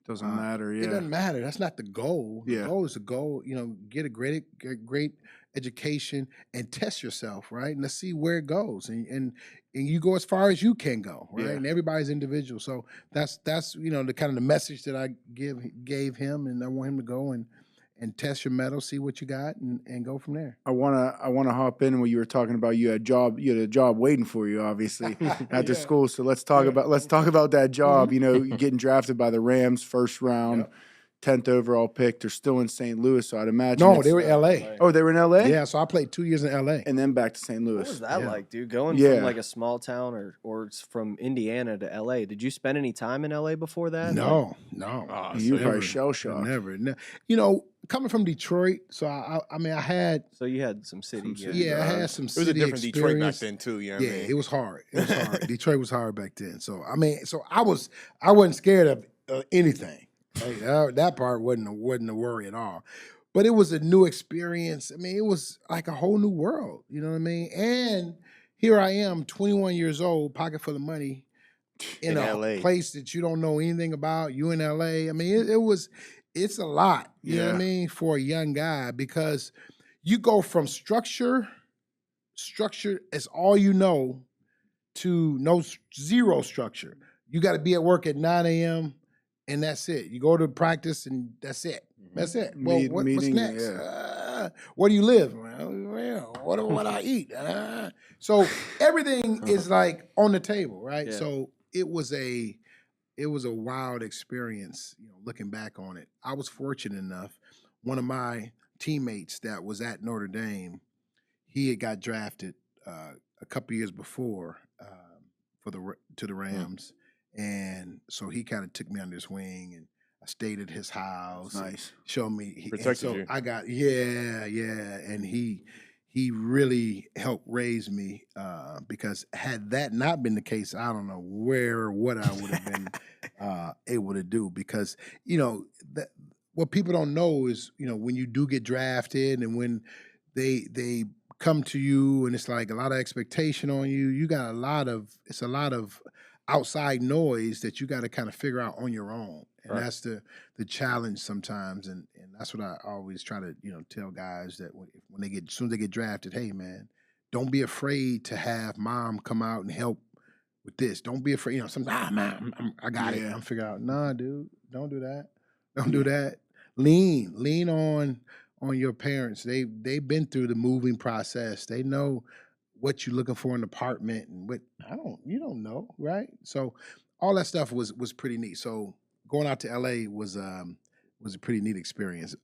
doesn't matter. Yeah, it doesn't matter. That's not the goal. The goal is to go, get a great education and test yourself, right? And let's see where it goes, and you go as far as you can go, right? And everybody's individual. So that's the kind of the message that I gave him, and I want him to go and test your metal, see what you got, and go from there. I wanna hop in when you were talking about you had a job waiting for you, obviously, after school. So let's talk about that job. Mm-hmm. Getting drafted by the Rams, first round, 10th overall pick. They're still in St. Louis, so I'd imagine. No, they were L.A. Oh, they were in L.A. Yeah, so I played 2 years in L.A. and then back to St. Louis. What was that like, dude? Going from like a small town or from Indiana to L.A. Did you spend any time in L.A. before that? No. You were probably shell shocked. Never. Coming from Detroit, so I had. So you had some city. I had some city. It was a different experience. Detroit back then too. You know what I mean? It was hard. Detroit was hard back then. So I wasn't scared of anything. Like, that part wasn't a worry at all. But it was a new experience. It was like a whole new world. You know what I mean? And here I am, 21 years old, pocket full of money, in a LA. place that you don't know anything about. You in LA. It's a lot. You know what I mean, for a young guy, because you go from structure is all you know, to zero structure. You got to be at work at 9 a.m. and that's it. You go to practice and that's it. That's it. Well, what's next? Where do you live? Well, what I eat? So everything is like on the table, right? Yeah. So it was a wild experience, looking back on it. I was fortunate enough. One of my teammates that was at Notre Dame, he had got drafted a couple years before to the Rams. And so he kind of took me under his wing, and I stayed at his house. Nice. Showed me. Protected you. I got, and he really helped raise me, because had that not been the case, I don't know where or what I would have been able to do. Because, what people don't know is, when you do get drafted and when they come to you and it's like a lot of expectation on you, you got a lot of outside noise that you got to kind of figure out on your own. And that's the challenge sometimes. And that's what I always try to, tell guys, that when as soon as they get drafted, hey man, don't be afraid to have mom come out and help with this. Don't be afraid, sometimes, man, I got it. I'm figuring out, nah, dude, don't do that. Don't do that. Lean on your parents. They've been through the moving process. They know what you're looking for in an apartment and what you don't know, right? So all that stuff was pretty neat. So going out to LA was a pretty neat experience,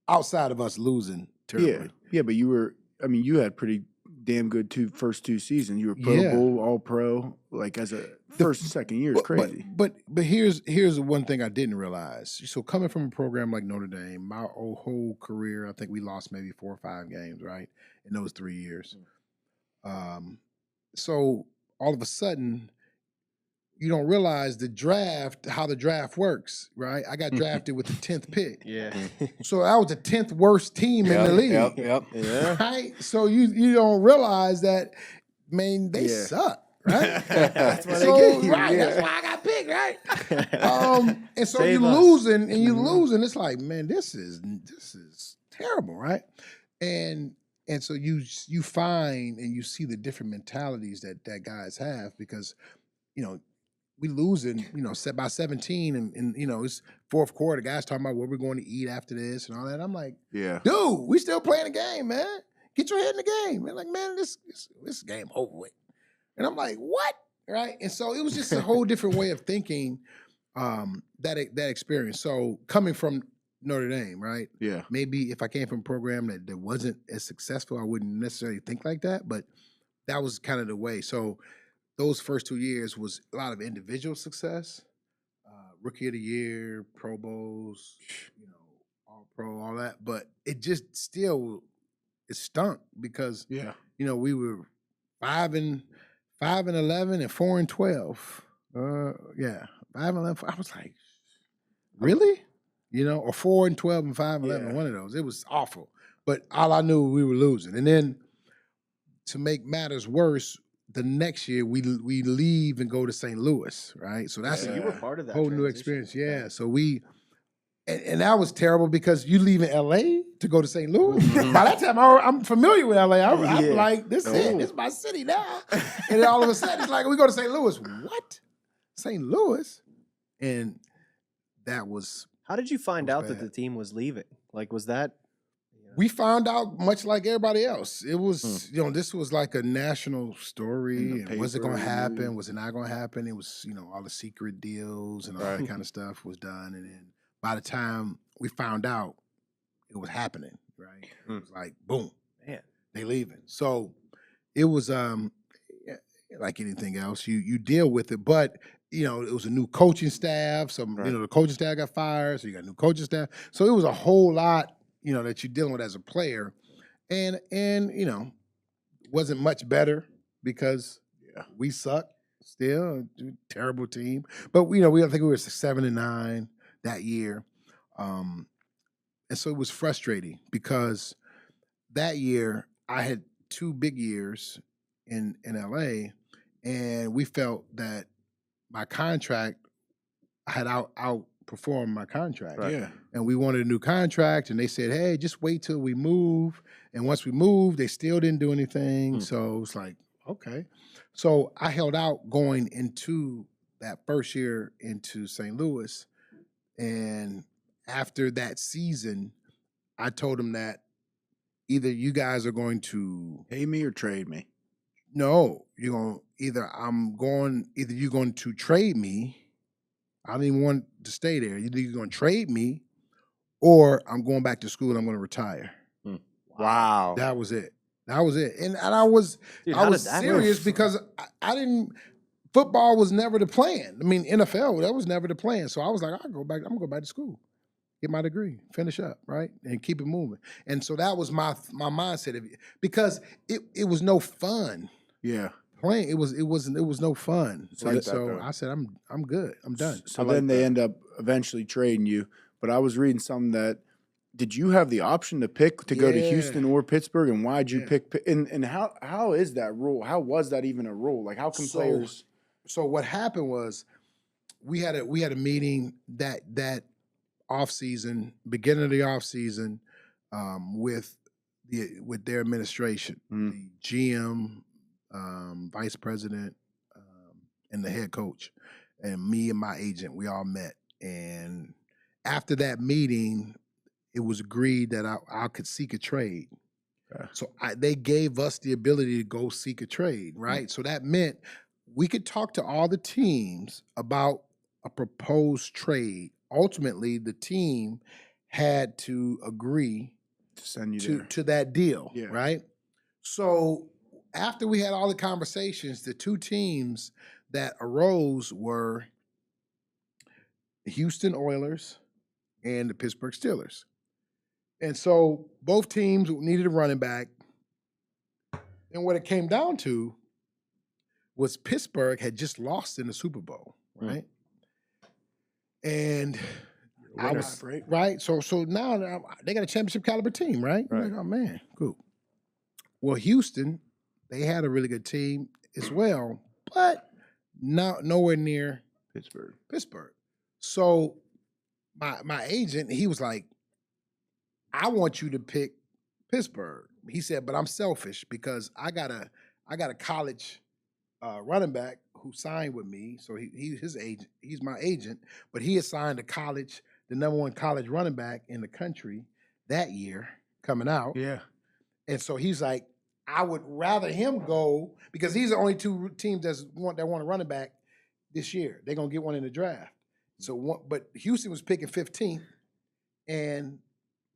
outside of us losing terribly. Yeah, but you had pretty damn good first two seasons. You were Pro Bowl, All Pro, like as a first and second year is crazy. But here's the one thing I didn't realize. So coming from a program like Notre Dame, my whole career, I think we lost maybe 4 or 5 games, right, in those 3 years. So all of a sudden, you don't realize how the draft works, right? I got drafted with the 10th pick. Yeah. So I was the 10th worst team in the league. Yep. Yeah. Right? So you don't realize that, man, they suck, right? That's why they get you. Right, that's why I got picked, right? And so you're losing, it's like, man, this is terrible, right? And so you find and you see the different mentalities that guys have, because, we losing, set by 17 and it's fourth quarter, guys talking about what we're going to eat after this and all that. I'm like, dude, we still playing the game, man. Get your head in the game. They're like, man, this game over with. And I'm like, what? Right? And so it was just a whole different way of thinking, that experience. So coming from Notre Dame, right? Yeah. Maybe if I came from a program that wasn't as successful, I wouldn't necessarily think like that, but that was kind of the way. So those first 2 years was a lot of individual success, rookie of the year, Pro Bowls, All Pro, all that. But it just it stunk because we were 5-15 5-11 and 4-12. 5-11. I was like, really? Or 4-12 and 5-11. One of those. It was awful. But all I knew, we were losing. And then to make matters worse, the next year we leave and go to St. Louis, right? So that's you were part of that whole new experience. Yeah. So and that was terrible because you leave in LA to go to St. Louis. By that time, I'm familiar with LA. I'm like, this is it. This is my city now. And then all of a sudden, it's like, we go to St. Louis. What? St. Louis? And that was. How did you find out that the team was leaving? Like, was that? We found out much like everybody else. It was, this was like a national story. And was it going to happen? Was it not going to happen? It was, all the secret deals and all that kind of stuff was done. And then by the time we found out, it was happening, right? It was like, boom, man, they leaving. So it was like anything else. You deal with it, but it was a new coaching staff. So the coaching staff got fired, so you got a new coaching staff. So it was a whole lot, that you're dealing with as a player, and wasn't much better because we suck still, terrible team. But we I think we were 7-9 that year, and so it was frustrating because that year I had 2 big years in LA, and we felt that my contract had outperformed my contract. Right. Yeah. And we wanted a new contract, and they said, hey, just wait till we move. And once we moved, they still didn't do anything. So it was like, okay. So I held out going into that first year into St. Louis. And after that season, I told them that either you guys are going to pay me or trade me. No, either you're going to trade me. I don't even want to stay there. Either you're going to trade me, or I'm going back to school and I'm going to retire. Wow. That was it. And I was serious because I didn't. Football was never the plan. I mean, NFL, that was never the plan. So I was like, I'm going to go back to school, get my degree, finish up, right, and keep it moving. And so that was my mindset because it was no fun. Yeah. Playing it was no fun. So I said I'm good. I'm done. So then they end up eventually trading you. But I was reading something that did you have the option to pick to go to Houston or Pittsburgh, and why'd you pick? And how is that rule? How was that even a rule? Like how can players? So what happened was we had a meeting that off season, beginning of the off season, with their administration, the GM. Vice president, and the head coach, and me and my agent, we all met. And after that meeting, it was agreed that I could seek a trade. So they gave us the ability to go seek a trade, right? So that meant we could talk to all the teams about a proposed trade. Ultimately, the team had to agree to send you to that deal, right? So after we had all the conversations, the 2 teams that arose were the Houston Oilers and the Pittsburgh Steelers. And so both teams needed a running back. And what it came down to was Pittsburgh had just lost in the Super Bowl, right? And I was right. So now they got a championship caliber team, right? I'm like, oh man, cool. Well, Houston, they had a really good team as well, but nowhere near Pittsburgh. So my agent, he was like, I want you to pick Pittsburgh. He said, but I'm selfish because I got a college running back who signed with me. So he's his agent. He's my agent, but he assigned the number 1 college running back in the country that year coming out. Yeah. And so he's like, I would rather him go because he's the only 2 teams that want a running back this year. They're gonna get one in the draft. So but Houston was picking 15th, and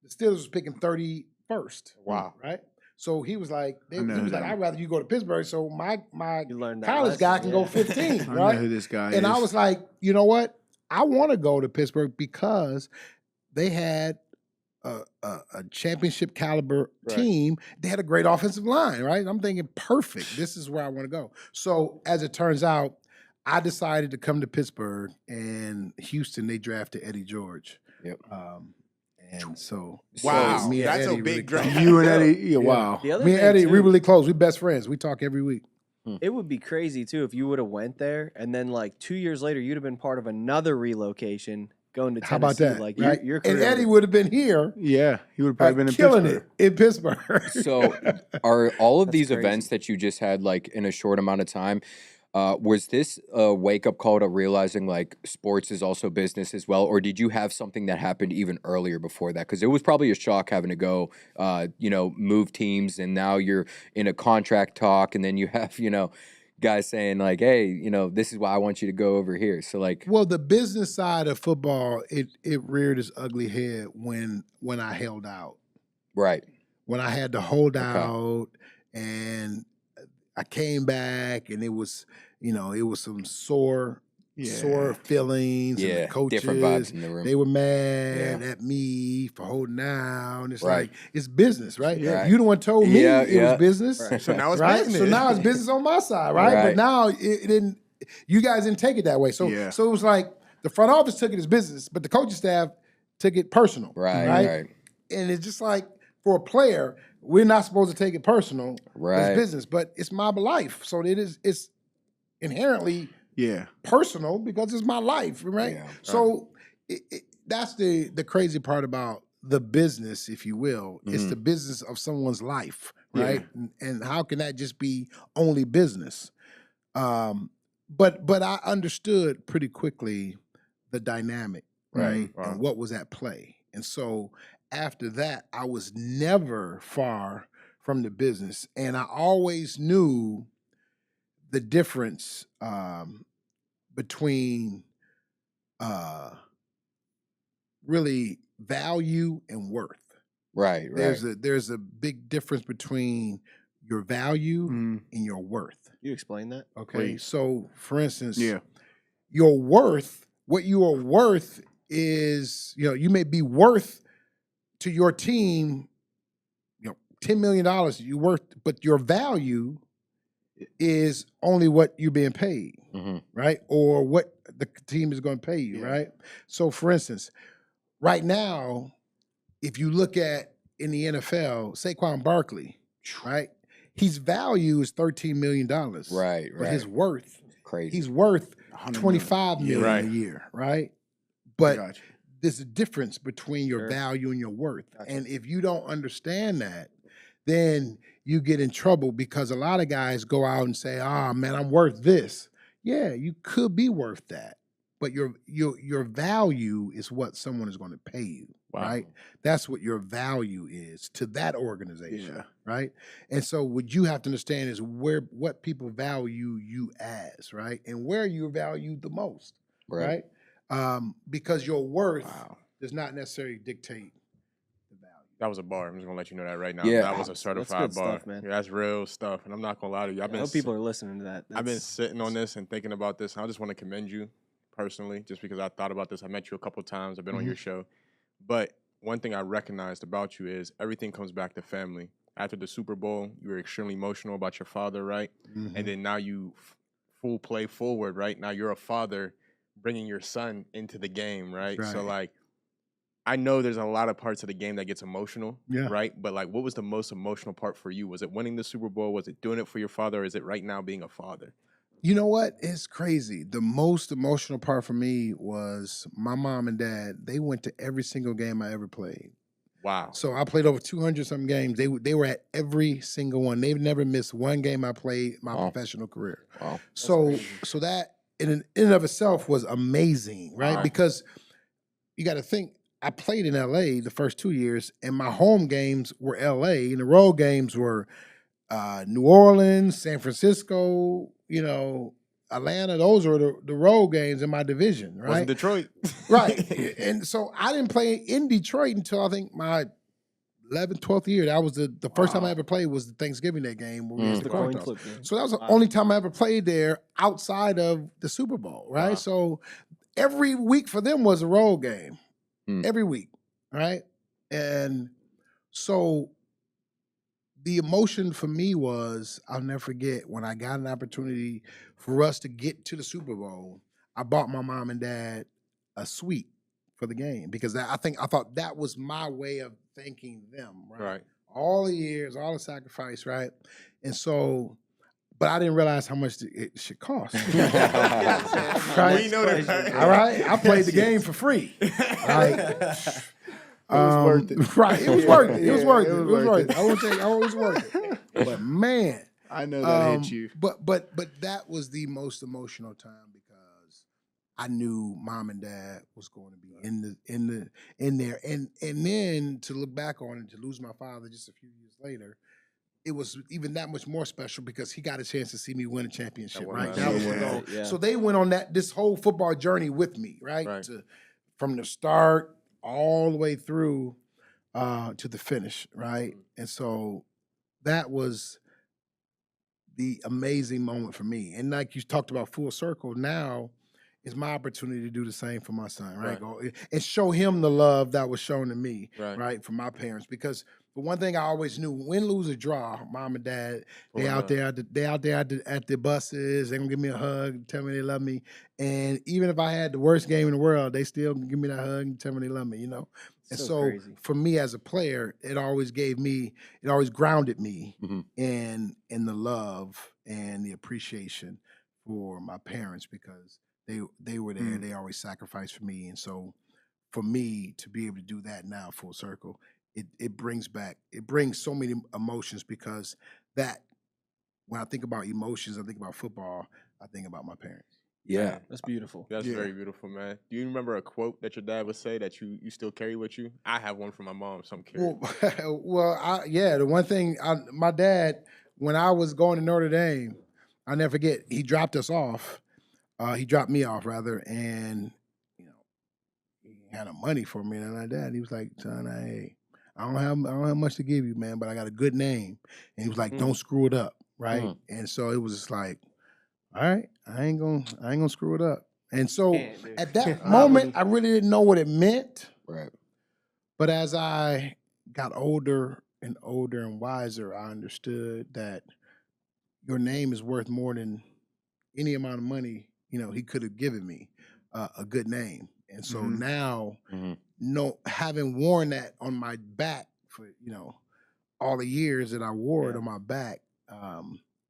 the Steelers was picking 31st. Wow. Right? So he was like, I'd rather you go to Pittsburgh so my college lesson, guy can go 15, right? I know who this guy is. And I was like, you know what? I want to go to Pittsburgh because they had a championship caliber team. They had a great offensive line, right? I'm thinking, perfect. This is where I want to go. So as it turns out, I decided to come to Pittsburgh, and Houston, they drafted Eddie George. Yep. And so, wow, me and that's Eddie a big draft. You and Eddie, wow. The other Me and thing, Eddie, too, we really close. We best friends. We talk every week. it would be crazy too if you would have went there and then like 2 years later you'd have been part of another relocation going to Tennessee. How about that? Like right? your And career Eddie would have been here. Yeah, he would have probably been in killing Pittsburgh. it in Pittsburgh. So, are all of these crazy. events that you just had like in a short amount of time? Was this a wake up call to realizing like sports is also business as well, or did you have something that happened even earlier before that? Because it was probably a shock having to go, move teams, and now you're in a contract talk, and then you have guys saying like, hey, this is why I want you to go over here. So like, Well, the business side of football, it reared its ugly head when I held out. right, When I had to hold out, and I came back, and it was some sore feelings. And the coaches, different vibes in the room. they were mad at me for holding out. It's Right. like, it's business, right? Yeah. You the one told me Yeah, it was business. Right. So now it's right? business. So now it's business on my side, right? Right. But now it didn't. You guys didn't take it that way. So Yeah. so it was like the front office took it as business, but the coaching staff took it personal. right. And it's just like, for a player, we're not supposed to take it personal. Right. It's business, but it's my life, so it's inherently Yeah. personal because it's my life, right? Yeah. So that's the crazy part about the business, if you will. It's the business of someone's life, right? And how can that just be only business? But I understood pretty quickly the dynamic, right? Wow. And what was at play. And so after that, I was never far from the business. And I always knew the difference between really value and worth. Right. There's a big difference between your value and your worth. You explain that? Okay. Please. So for instance, Yeah. your worth, what you are worth is, you may be worth to your team, $10 million you worth, but your value is only what you're being paid, right? Or what the team is going to pay you, right? So for instance, right now, if you look at in the NFL, Saquon Barkley, right? His value is $13 million. Right. But his worth, Crazy. he's worth 100 $25 million Right. a year, right? But Gotcha. there's a difference between your Sure. value and your worth. Gotcha. And if you don't understand that, then you get in trouble because a lot of guys go out and say, man, I'm worth this. Yeah, you could be worth that. But your value is what someone is going to pay you, right? That's what your value is to that organization, right? And so what you have to understand is what people value you as, right? And where you're valued the most, right? Because your worth does not necessarily dictate the value. That was a bar. I'm just gonna let you know that right now. Yeah. That was a certified good bar. stuff, man. Yeah, that's real stuff. And I'm not gonna lie to you. I hope people are listening to that. I've been sitting on this and thinking about this. And I just want to commend you personally, just because I thought about this. I met you a couple of times. I've been on your show. But one thing I recognized about you is everything comes back to family. After the Super Bowl, you were extremely emotional about your father, right? And then now you full play forward, right? Now you're a father bringing your son into the game, right? So, like, I know there's a lot of parts of the game that gets emotional, right? But, like, what was the most emotional part for you? Was it winning the Super Bowl? Was it doing it for your father? Or is it right now being a father? You know what? It's crazy. The most emotional part for me was my mom and dad. They went to every single game I ever played. Wow. So I played over 200-something games. They were at every single one. They've never missed one game I played my professional career. Wow. So that in and of itself was amazing, right? Wow. Because you got to think, I played in LA the first 2 years, and my home games were LA, and the road games were New Orleans, San Francisco, Atlanta. Those are the road games in my division, right? Wasn't Detroit. Right. And so I didn't play in Detroit until I think my 11th, 12th year. That was the first time I ever played was the Thanksgiving Day game where we used the the coin coin flip toss. game. So that was the only time I ever played there outside of the Super Bowl, right? Wow. So every week for them was a road game. Every week, right? And so the emotion for me was, I'll never forget, when I got an opportunity for us to get to the Super Bowl, I bought my mom and dad a suite for the game because I thought that was my way of thanking them, right? All the years, all the sacrifice, right? And so, but I didn't realize how much it should cost. Right? We know that. All right? I played the game for free. Right? It was worth it. Right. It was worth it. It was worth it. It was worth it. I won't tell you, it was worth it. But man. I know that hit you. But that was the most emotional time because I knew mom and dad was going to be in there. And then to look back on it, to lose my father just a few years later, it was even that much more special because he got a chance to see me win a championship, right? So they went on this whole football journey with me, right? From the start all the way through to the finish, right? And so that was the amazing moment for me. And like you talked about full circle, now is my opportunity to do the same for my son, right? Go and show him the love that was shown to me, right, from my parents. Because the one thing I always knew, win, lose, or draw, mom and dad, they out there at the buses, they gonna give me a hug, tell me they love me. And even if I had the worst game in the world, they still give me that hug and tell me they love me, you know? And so for me as a player, it always grounded me in the love and the appreciation for my parents because they were there, they always sacrificed for me. And so for me to be able to do that now full circle, it brings so many emotions because when I think about emotions, I think about football, I think about my parents. Yeah, that's beautiful. That's very beautiful, man. Do you remember a quote that your dad would say that you still carry with you? I have one from my mom, so I'm curious. The one thing, my dad, when I was going to Notre Dame, I'll never forget, he dropped us off. He dropped me off, rather, and, you know, he had money for me, and my dad, he was like, son, I don't have much to give you, man, but I got a good name. And he was like, don't screw it up, right? And so it was just like, all right, I ain't gonna screw it up. And so at that moment, I really didn't know what it meant. Right. But as I got older and wiser, I understood that your name is worth more than any amount of money, you know, he could have given me, a good name. And so now, having worn that on my back for, you know, all the years that I wore it on my back,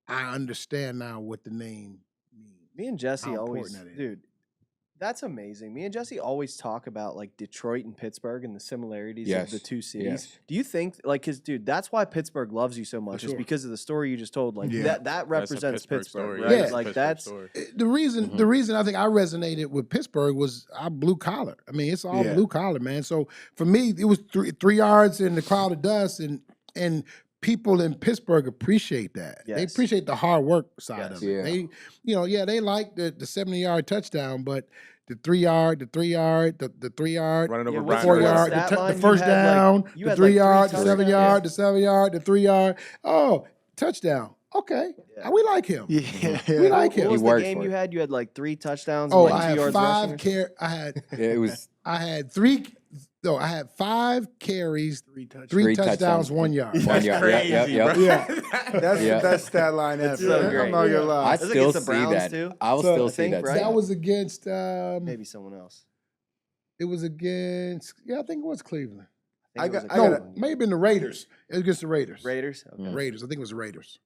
I understand now what the name means. Me and Jesse always, dude, that's amazing. Me and Jesse always talk about like Detroit and Pittsburgh and the similarities of the two cities. Yes. Do you think, like, because dude, that's why Pittsburgh loves you so much is because of the story you just told. Like that represents Pittsburgh, right? Yeah. Like that's the reason. The reason I think I resonated with Pittsburgh was I'm blue collar. I mean, it's all blue collar, man. So for me, it was 3 yards in the cloud of dust, and people in Pittsburgh appreciate that. Yes. They appreciate the hard work side of it. Yeah. They, you know, they like the 70-yard touchdown, but the 3 yard, the 3 yard, the 3 yard, running over the 4 yard, the first down, the 3 yard, the 7 yard, the 7 yard, the 3 yard. Oh, touchdown. Okay. We like him. Yeah. We like him. What was the game you had? You had like 3 touchdowns and like I 2 yards rushing? I had 5 carries, 3 touchdowns, 1 yard. That's crazy. Yeah. That's the best stat line ever. So great. I'm not gonna lie. I still see that. Too? I will still see that. Right? That was against maybe someone else. It was against I think it was Cleveland. Maybe the Raiders. It was against the Raiders. Raiders? Okay. Raiders. I think it was the Raiders.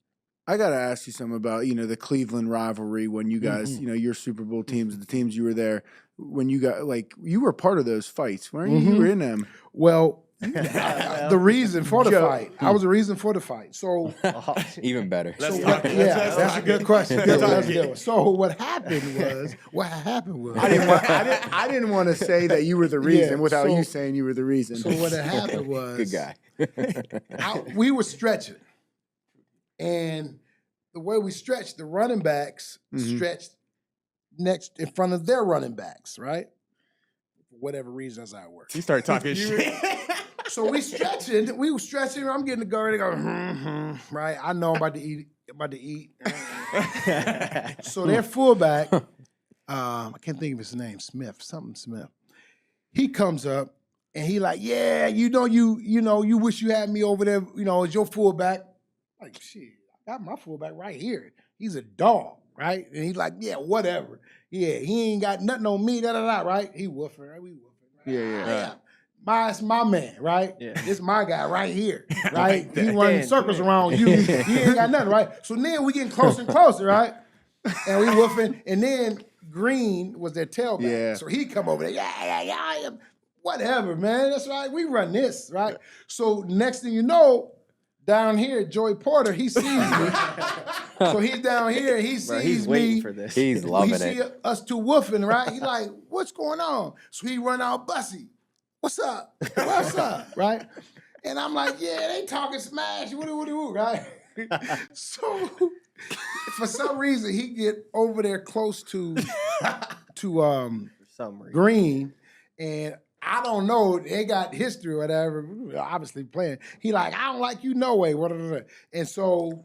I got to ask you something about, you know, the Cleveland rivalry when you guys, you know, your Super Bowl teams, the teams you were there, when you got, like, you were part of those fights, weren't you? You were in them. Well, the reason for the fight. I was the reason for the fight. So even better. That's a good question. That's a good one. So what happened was I didn't want to say that you were the reason without you saying you were the reason. So what had happened was good guy. We were stretching. And the way we stretched, the running backs stretched next in front of their running backs, right? For whatever reason, that's how it works. You started talking shit. So we were stretching. I'm getting the guard. They go, right? I know I'm about to eat. So their fullback, I can't think of his name, Smith. He comes up And he like, yeah, you wish you had me over there, as your fullback. Like, shit, I got my fullback right here. He's a dog, right? And he's like, yeah, whatever. Yeah, he ain't got nothing on me, right? He woofing, right? We woofing, right? Yeah. It's my man, right? Yeah. It's my guy right here, right? He running circles around you. He ain't got nothing, right? So then we getting closer and closer, right? And we woofing, and then Green was their tailback. Yeah. So he come over there, yeah, whatever, man. That's right. We run this, right? So next thing you know, down here, Joey Porter, he sees me. So he's down here, he sees he's me. waiting for this. He's loving He see us two woofing, right? He like, what's going on? So he run out, Bussy. What's up? What's up? Right? And I'm like, yeah, they talking smash, woo, right? So for some reason, he get over there close to Green, and I don't know, they got history or whatever, obviously playing. He like, I don't like you no way. And so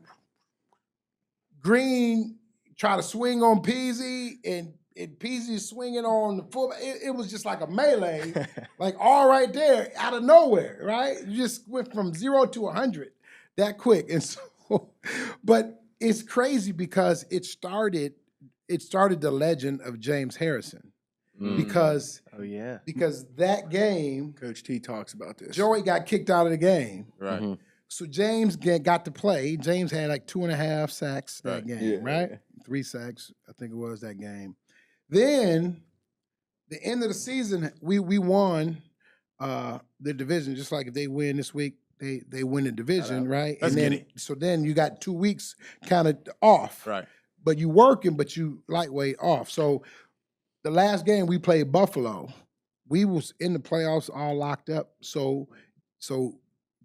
Green try to swing on Peasy, and Peasy swinging on the fullback. It was just like a melee, like all right there, out of nowhere, right? You just went from 0 to 100 that quick. And so, but it's crazy because it started the legend of James Harrison. Because that game, Coach T talks about this. Joey got kicked out of the game. Right. Mm-hmm. So James got to play. James had like 2.5 sacks that game, right? 3 sacks, I think it was that game. Then the end of the season, we won the division. Just like if they win this week, they win the division, right? So then you got 2 weeks kind of off. Right. But you working, but you lightweight off. So the last game we played Buffalo, we was in the playoffs all locked up. So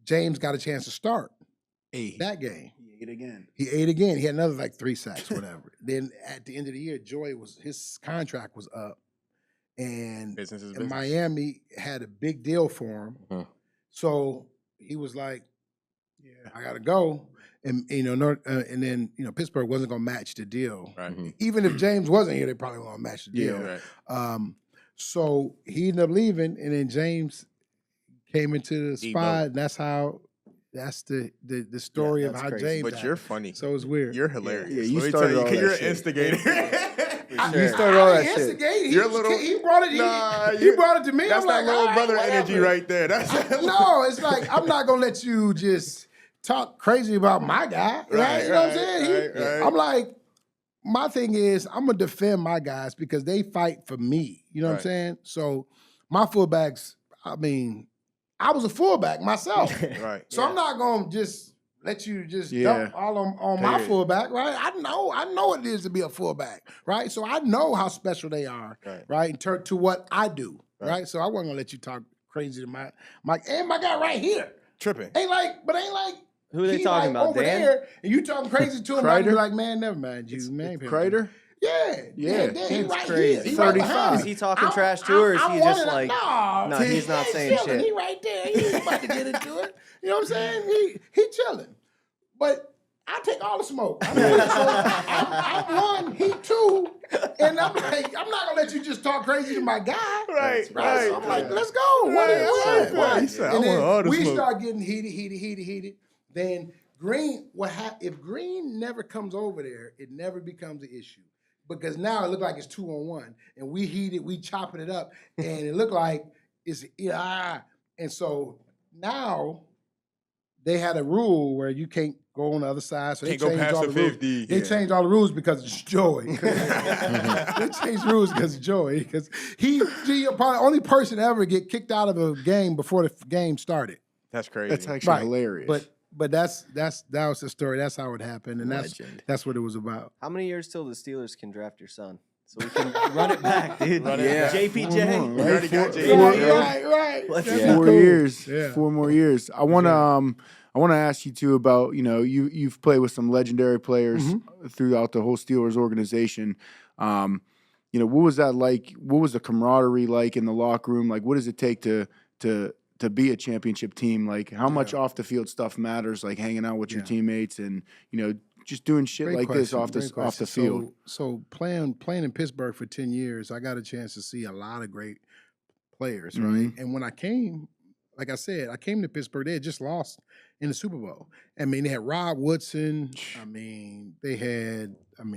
James got a chance to start that game. He ate again. He had another like 3 sacks, whatever. Then at the end of the year, his contract was up, and Miami had a big deal for him. So he was like, "Yeah, I gotta go." And and then Pittsburgh wasn't gonna match the deal. Right. Even if James wasn't here, they probably won't match the deal. Yeah, right. So he ended up leaving, and then James came into the spot, and that's the story of how crazy. James. But you're funny. So it's weird. You're hilarious. Yeah, you Let me started tell all you, that you're shit. an instigator. You started all that shit. He brought it. He brought it to me. That's I'm like, that little all brother right, energy whatever. right there. No, it's like I'm not gonna let you just talk crazy about my guy. Right? You know what I'm saying? Right. I'm like, my thing is I'm gonna defend my guys because they fight for me. You know what I'm saying? So my fullbacks, I mean, I was a fullback myself. Right. So I'm not gonna just let you just dump all on my fullback, right? I know what it is to be a fullback, right? So I know how special they are, right? In turn to what I do, right? So I wasn't gonna let you talk crazy to my guy right here. Tripping. Ain't like who are they talking about? Over Dan? there, and you talking crazy to him, I'd be like, man, never mind you, man. Kreider? Yeah. He right crazy. here. He 35. right behind Is me. he talking trash too, or is he just like? No, he's not saying chilling. shit. He right there. He ain't about to get into it. You know what I'm saying? He chilling. But I take all the smoke. I'm 1, he 2, and I'm like, I'm not gonna let you just talk crazy to my guy. Right. So I'm like, let's go. What? He said, And I want all the we smoke. start getting heated. Then Green, if Green never comes over there, it never becomes an issue. Because now it looked like it's 2-on-1, and we heated, we chopping it up, and it looked like it's and so now they had a rule where you can't go on the other side. So they Can't go changed past all the the rules. 50. They changed all the rules because it's Joey. They changed rules because of Joey. Because he probably the only person to ever get kicked out of a game before the game started. That's crazy. That's actually hilarious. But that was the story. That's how it happened, and that's what it was about. How many years till the Steelers can draft your son? So we can run it back, dude. JPJ. We already got JPJ. Right. Let's Yeah. 4 years. Yeah. 4 more years. I want to ask you too about, you've played with some legendary players throughout the whole Steelers organization. What was that like? What was the camaraderie like in the locker room? Like, what does it take to be a championship team? Like, how much off the field stuff matters? Like hanging out with your teammates and just doing shit Great like question. this off the field. So playing in Pittsburgh for 10 years, I got a chance to see a lot of great players, right? And when I came, like I said, I came to Pittsburgh. They had just lost in the Super Bowl. I mean, they had Rob Woodson. I mean, they had, I'm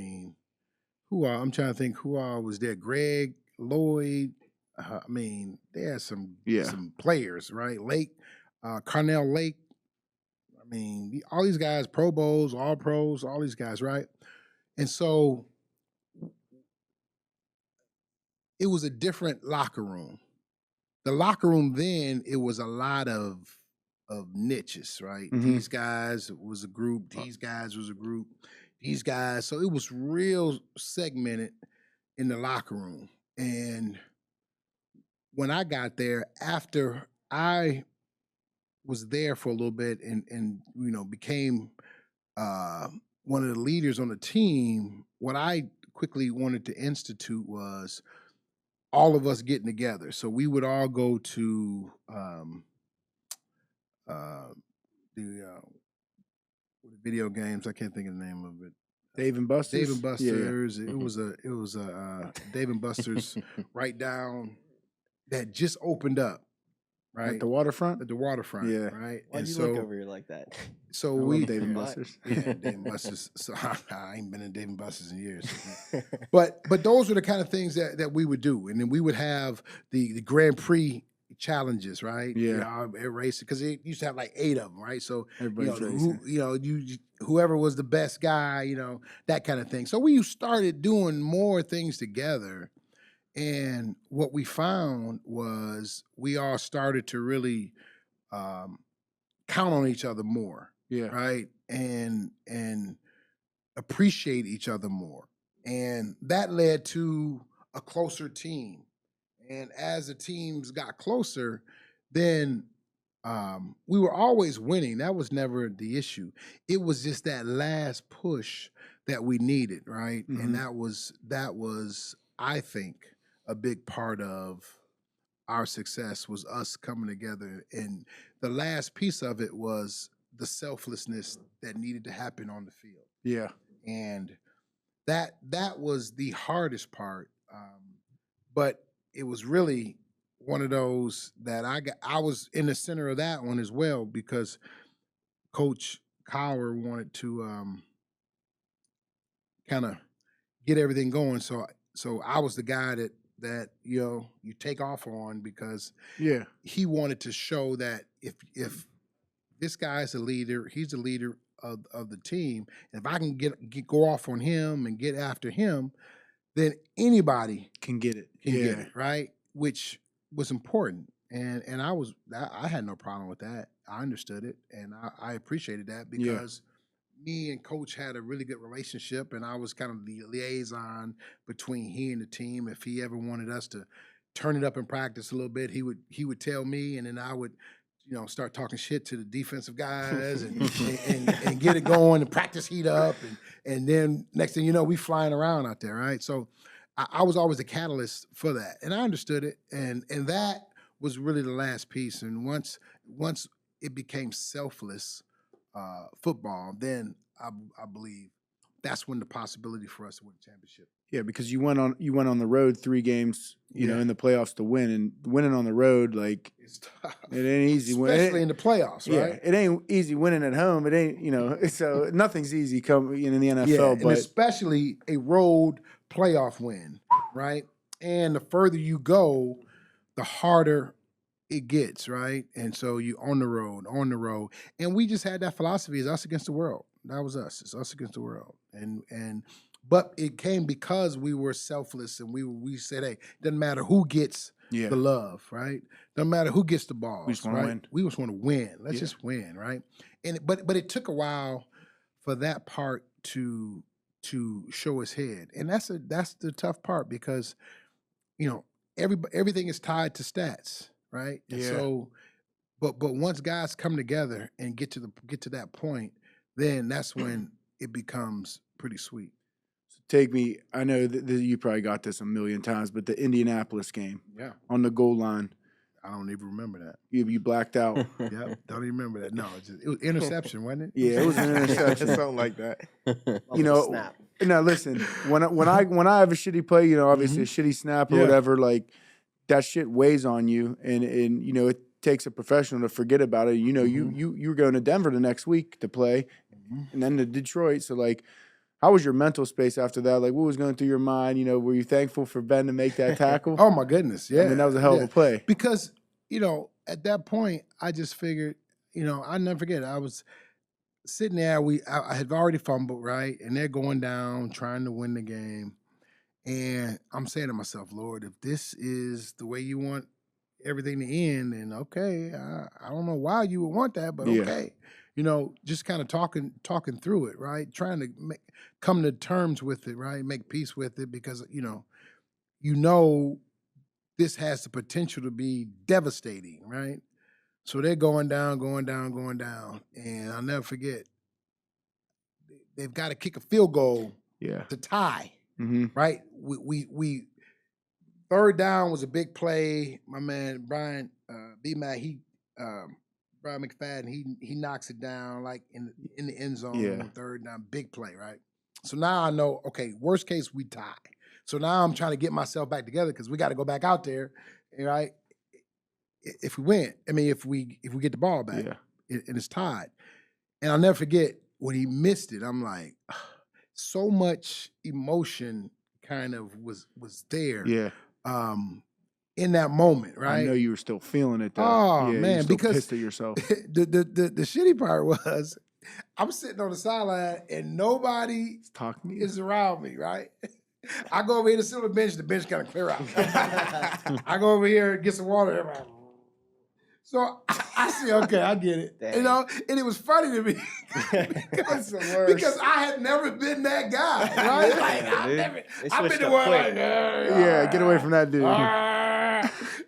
trying to think who all was there. Greg Lloyd. I mean, they had some players, right? Lake, Carnell Lake. I mean, all these guys, Pro Bowls, All Pros, all these guys, right? And so it was a different locker room. The locker room then, it was a lot of niches, right? These guys was a group. These guys was a group. These guys. So it was real segmented in the locker room. And when I got there, after I was there for a little bit and became one of the leaders on the team, what I quickly wanted to institute was all of us getting together. So we would all go to the video games. I can't think of the name of it. Dave and Buster's. Dave and Buster's. Yeah. It was a Dave and Buster's right down that just opened up. Right. At the waterfront? At the waterfront. Yeah. Right. Why'd you look over here like that? So we Dave and Buster's. Yeah, Dave and Buster's. So I ain't been in Dave and Buster's in years. But those were the kind of things that we would do. And then we would have the Grand Prix challenges, right? Yeah. Air racing, because it used to have like 8 of them, right? So everybody's racing. Whoever was the best guy, that kind of thing. So we started doing more things together. And what we found was we all started to really count on each other more, right? And appreciate each other more. And that led to a closer team. And as the teams got closer, then we were always winning. That was never the issue. It was just that last push that we needed, right? And that was, I think, a big part of our success was us coming together. And the last piece of it was the selflessness that needed to happen on the field. Yeah. And that was the hardest part. But it was really one of those that I was in the center of that one as well, because Coach Cowher wanted to kind of get everything going. So I was the guy that you take off on, because he wanted to show that if this guy's a leader, he's the leader of the team. And if I can go off on him and get after him, then anybody can get it. Get it, right? Which was important. And I had no problem with that. I understood it, and I appreciated that, because me and Coach had a really good relationship, and I was kind of the liaison between he and the team. If he ever wanted us to turn it up in practice a little bit, he would tell me, and then I would, start talking shit to the defensive guys and get it going and practice heat up, and then next thing you know, we flying around out there, right? So I was always the catalyst for that, and I understood it, and that was really the last piece. And once it became selfless football, then I believe that's when the possibility for us to win the championship. Yeah, because you went on the road 3 games, in the playoffs to win, and winning on the road, like, it's tough. It ain't easy, especially in the playoffs, right? Yeah, it ain't easy winning at home. It ain't, so nothing's easy in the NFL. Yeah, but and especially a road playoff win, right? And the further you go, the harder it gets, right? And so you on the road, and we just had that philosophy: is us against the world. That was us. It's us against the world, but it came because we were selfless, and we said, hey, doesn't matter who gets the love, right? Doesn't matter who gets the balls, we just want to win. We just want to win. Let's just win, right? But it took a while for that part to show its head, and that's the tough part, because everything is tied to stats, right? And so, but once guys come together and get to that point, then that's when it becomes pretty sweet. So take me. I know that you probably got this a million times, but the Indianapolis game, on the goal line. I don't even remember that. You blacked out. Yep, don't even remember that. No, it was interception, wasn't it? Yeah, it was an interception. Something like that. Snap. Now listen, when I have a shitty play, obviously a shitty snap or whatever, like that shit weighs on you, and you know, it takes a professional to forget about it. You know, you were going to Denver the next week to play, and then to Detroit. So like, how was your mental space after that? Like, what was going through your mind? You know, were you thankful for Ben to make that tackle? Oh my goodness, yeah. I mean, that was a hell of a play. Because, you know, at that point, I just figured, you know, I'll never forget. I was sitting there. I had already fumbled, right, and they're going down, trying to win the game, and I'm saying to myself, Lord, if this is the way you want everything to end, then okay, I don't know why you would want that, but okay. You know, just kind of talking through it, right? Trying to come to terms with it, right? Make peace with it, because you know this has the potential to be devastating, right? So they're going down, and I'll never forget. They've got to kick a field goal to tie, right? We third down was a big play. My man Brian B-Mac, Brian McFadden, he knocks it down like in the end zone, third down, big play, right? So now I know, okay, worst case we tie. So now I'm trying to get myself back together because we got to go back out there, right? If we win, I mean, if we get the ball back, and it's tied. And I'll never forget when he missed it. I'm like, so much emotion kind of was there. Yeah. In that moment, right? I know you were still feeling it though. Oh yeah, man, because pissed at yourself. the shitty part was I'm sitting on the sideline and nobody is around me, right? I go over here to sit on the bench kind of clear out. I go over here and get some water. So I see, okay, I get it. Dang. You know, and it was funny to me because I had never been that guy, right? Like, I've been the one like, get away from that dude.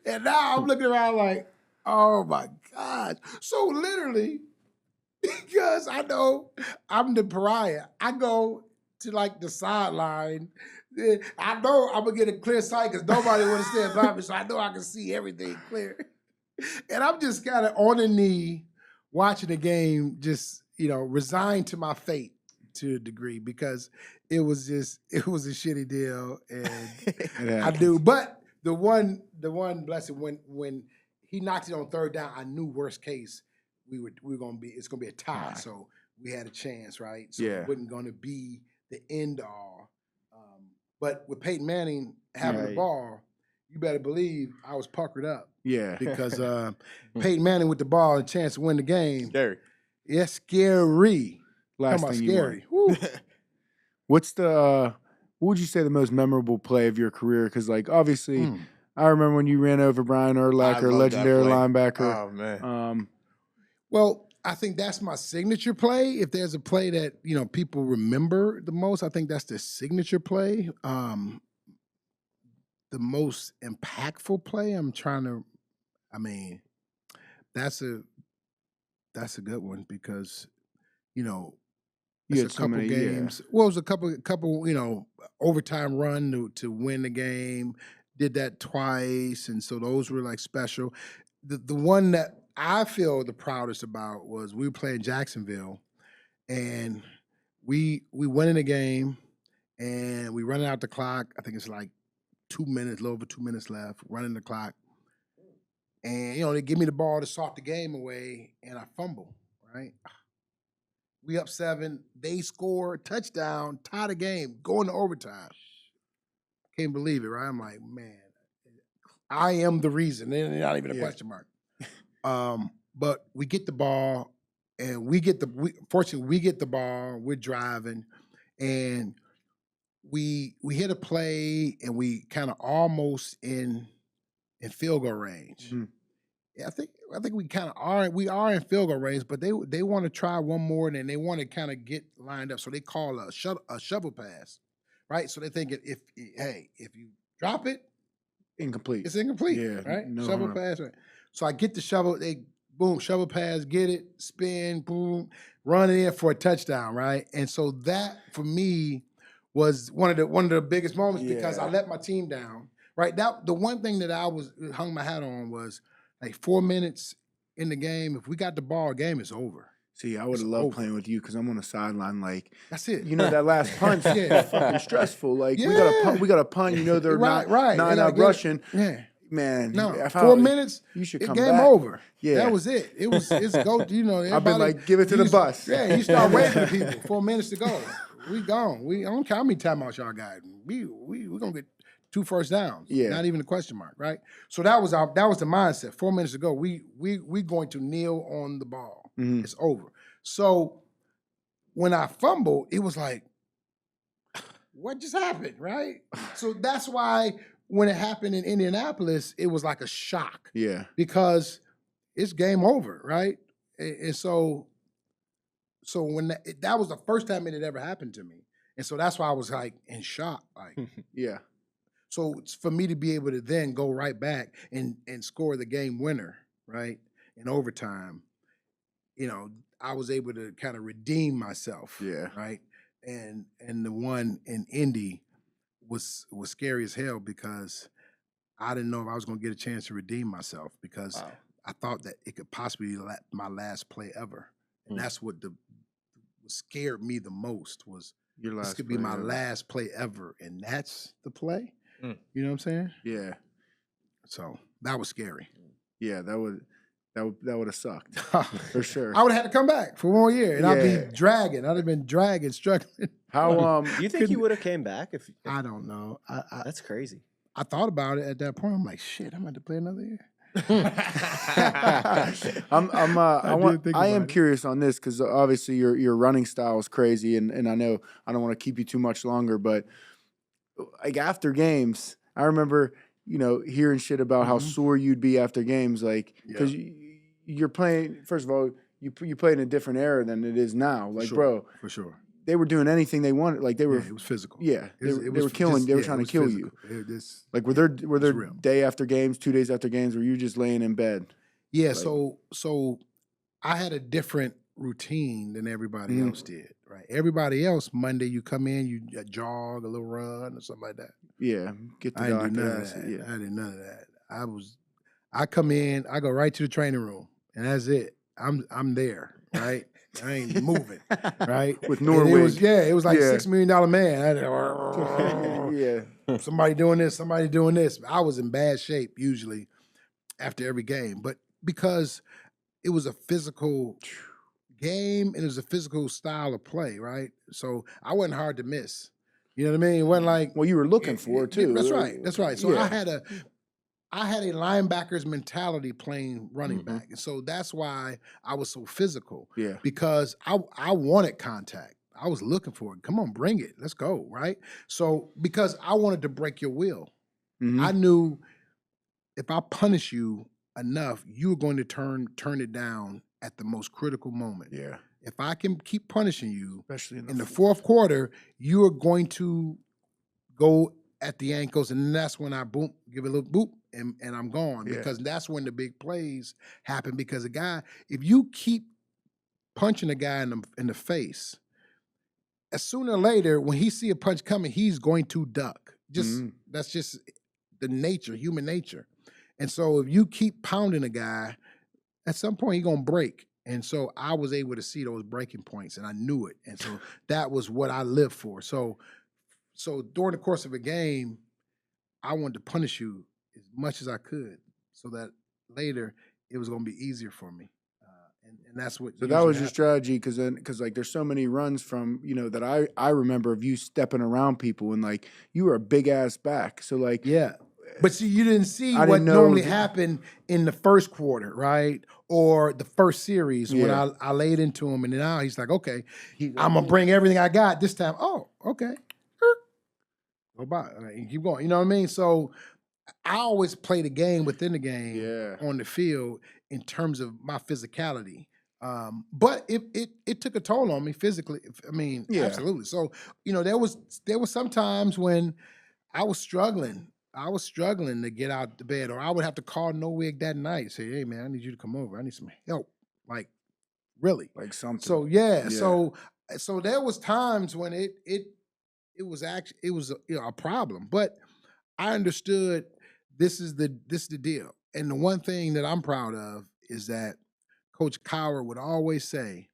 And now I'm looking around like, oh my God. So literally, because I know I'm the pariah, I go to like the sideline. I know I'm gonna get a clear sight because nobody want to stand by me, so I know I can see everything clear. And I'm just kind of on a knee watching the game, just, you know, resigned to my fate to a degree because it was a shitty deal. And I do. But the one blessing when he knocked it on third down, I knew worst case it's gonna be a tie. So we had a chance, right? So it wasn't gonna be the end all. But with Peyton Manning having the ball, you better believe I was puckered up. Yeah. Because Peyton Manning with the ball, a chance to win the game. Scary. Yeah, scary. Last thing scary. What's what would you say the most memorable play of your career? Because, like, obviously, I remember when you ran over Brian Urlacher, legendary linebacker. Oh, man. Well, I think that's my signature play. If there's a play that, you know, people remember the most, I think that's the signature play. The most impactful play, that's a good one because, you know, it's a couple games. Yeah. Well, it was a couple, you know, overtime run to win the game. Did that twice, and so those were like special. The one that I feel the proudest about was we were playing Jacksonville, and we went in the game, and we running out the clock. I think it's like 2 minutes, a little over 2 minutes left, running the clock. And, you know, they give me the ball to start the game away, and I fumble, right? We up 7. They score, touchdown, tie the game, go into overtime. Can't believe it, right? I'm like, man, I am the reason. Not even a question mark. But we get the ball, and fortunately, we get the ball, we're driving, and we hit a play, and we kind of almost in field goal range. Mm-hmm. Yeah, I think we kind of are. We are in field goal range, but they want to try one more, and they want to kind of get lined up. So they call a shovel pass, right? So they think if you drop it, incomplete. It's incomplete, right? No shovel pass, right? So I get the shovel. Boom, shovel pass, get it, spin, boom, run it in for a touchdown, right? And so that for me was one of the biggest moments because I let my team down. Right, the one thing that I hung my hat on was like 4 minutes in the game. If we got the ball, game is over. See, I would have loved playing with you because I'm on the sideline. Like that's it. You know that last punch, fucking stressful. Like we got a punt. You know they're not out rushing. Yeah, Man, no, 4 minutes. You should it come game back. over. Yeah, that was it. It's go. You know, I've been like, give it to the bus. Yeah, you start waving to people. 4 minutes to go. We gone. I don't care how many timeouts y'all got. We gonna get 2 first downs. Yeah, not even a question mark, right? So that was the mindset. 4 minutes to go. We going to kneel on the ball. Mm-hmm. It's over. So when I fumbled, it was like, what just happened, right? So that's why when it happened in Indianapolis, it was like a shock. Yeah. Because it's game over, right? And so when that was the first time it had ever happened to me. And so that's why I was like in shock. Like, yeah. So it's for me to be able to then go right back and score the game winner, right? In overtime, you know, I was able to kind of redeem myself. Yeah. Right. And the one in Indy was scary as hell because I didn't know if I was going to get a chance to redeem myself because I thought that it could possibly be my last play ever. And that's what scared me the most was this could be my last play ever. And that's the play. You know what I'm saying? Yeah. So that was scary. Yeah, that would have sucked for sure. I would have had to come back for 1 more year, and I'd be dragging. I'd have been dragging, struggling. How do you think you would have came back if I don't know. That's crazy. I thought about it at that point. I'm like, shit, I'm going to play another year. I am curious on this because obviously your running style is crazy, and I know I don't want to keep you too much longer, but like after games, I remember hearing shit about how sore you'd be after games, like because you're playing. First of all, you play in a different era than it is now. Like, bro, for sure, they were doing anything they wanted. Like they were. It was physical. Yeah, they were killing. They were trying to kill you. Like were there day after games, 2 days after games, where you just laying in bed? Yeah. Like, so I had a different routine than everybody else did. Right. Everybody else, Monday you come in, you jog, a little run or something like that. Yeah. Get the I didn't do none of that. Yeah. I did none of that. I come in, I go right to the training room, and that's it. I'm there, right? I ain't moving, right? With Norway. It was like $6 million man. Somebody doing this. I was in bad shape usually after every game, but because it was a physical game and it was a physical style of play, right? So I wasn't hard to miss. You know what I mean? It wasn't like you were looking for it too. That's right. So I had a linebacker's mentality playing running back. And so that's why I was so physical. Yeah. Because I wanted contact. I was looking for it. Come on, bring it. Let's go, right? So because I wanted to break your will. I knew if I punish you enough, you're going to turn it down at the most critical moment. Yeah. If I can keep punishing you, especially in the fourth quarter, you are going to go at the ankles, and that's when I give it a little boop, and I'm gone because that's when the big plays happen. Because a guy, if you keep punching a guy in the face, as sooner or later, when he see a punch coming, he's going to duck. That's just the nature, human nature. And so if you keep pounding a guy, at some point he's gonna break. And so I was able to see those breaking points, and I knew it. And so that was what I lived for. So during the course of a game, I wanted to punish you as much as I could, so that later it was gonna be easier for me. And that's what. So that was your strategy, because like there's so many runs from that I remember of you stepping around people, and like you were a big ass back. So like But see, you didn't see what normally happened in the first quarter, right? Or the first series when I laid into him, and now he's like, okay, I'm gonna bring everything I got this time. Oh, okay. Go by. Keep going. You know what I mean? So I always play the game within the game on the field in terms of my physicality. But it took a toll on me physically. I mean, absolutely. So, there was some times when I was struggling. I was struggling to get out the bed, or I would have to call Norway that night and say, hey man, I need you to come over. I need some help. Like, really. Like something. So so there was times when it was a problem. But I understood this is the deal. And the one thing that I'm proud of is that Coach Cowher would always say,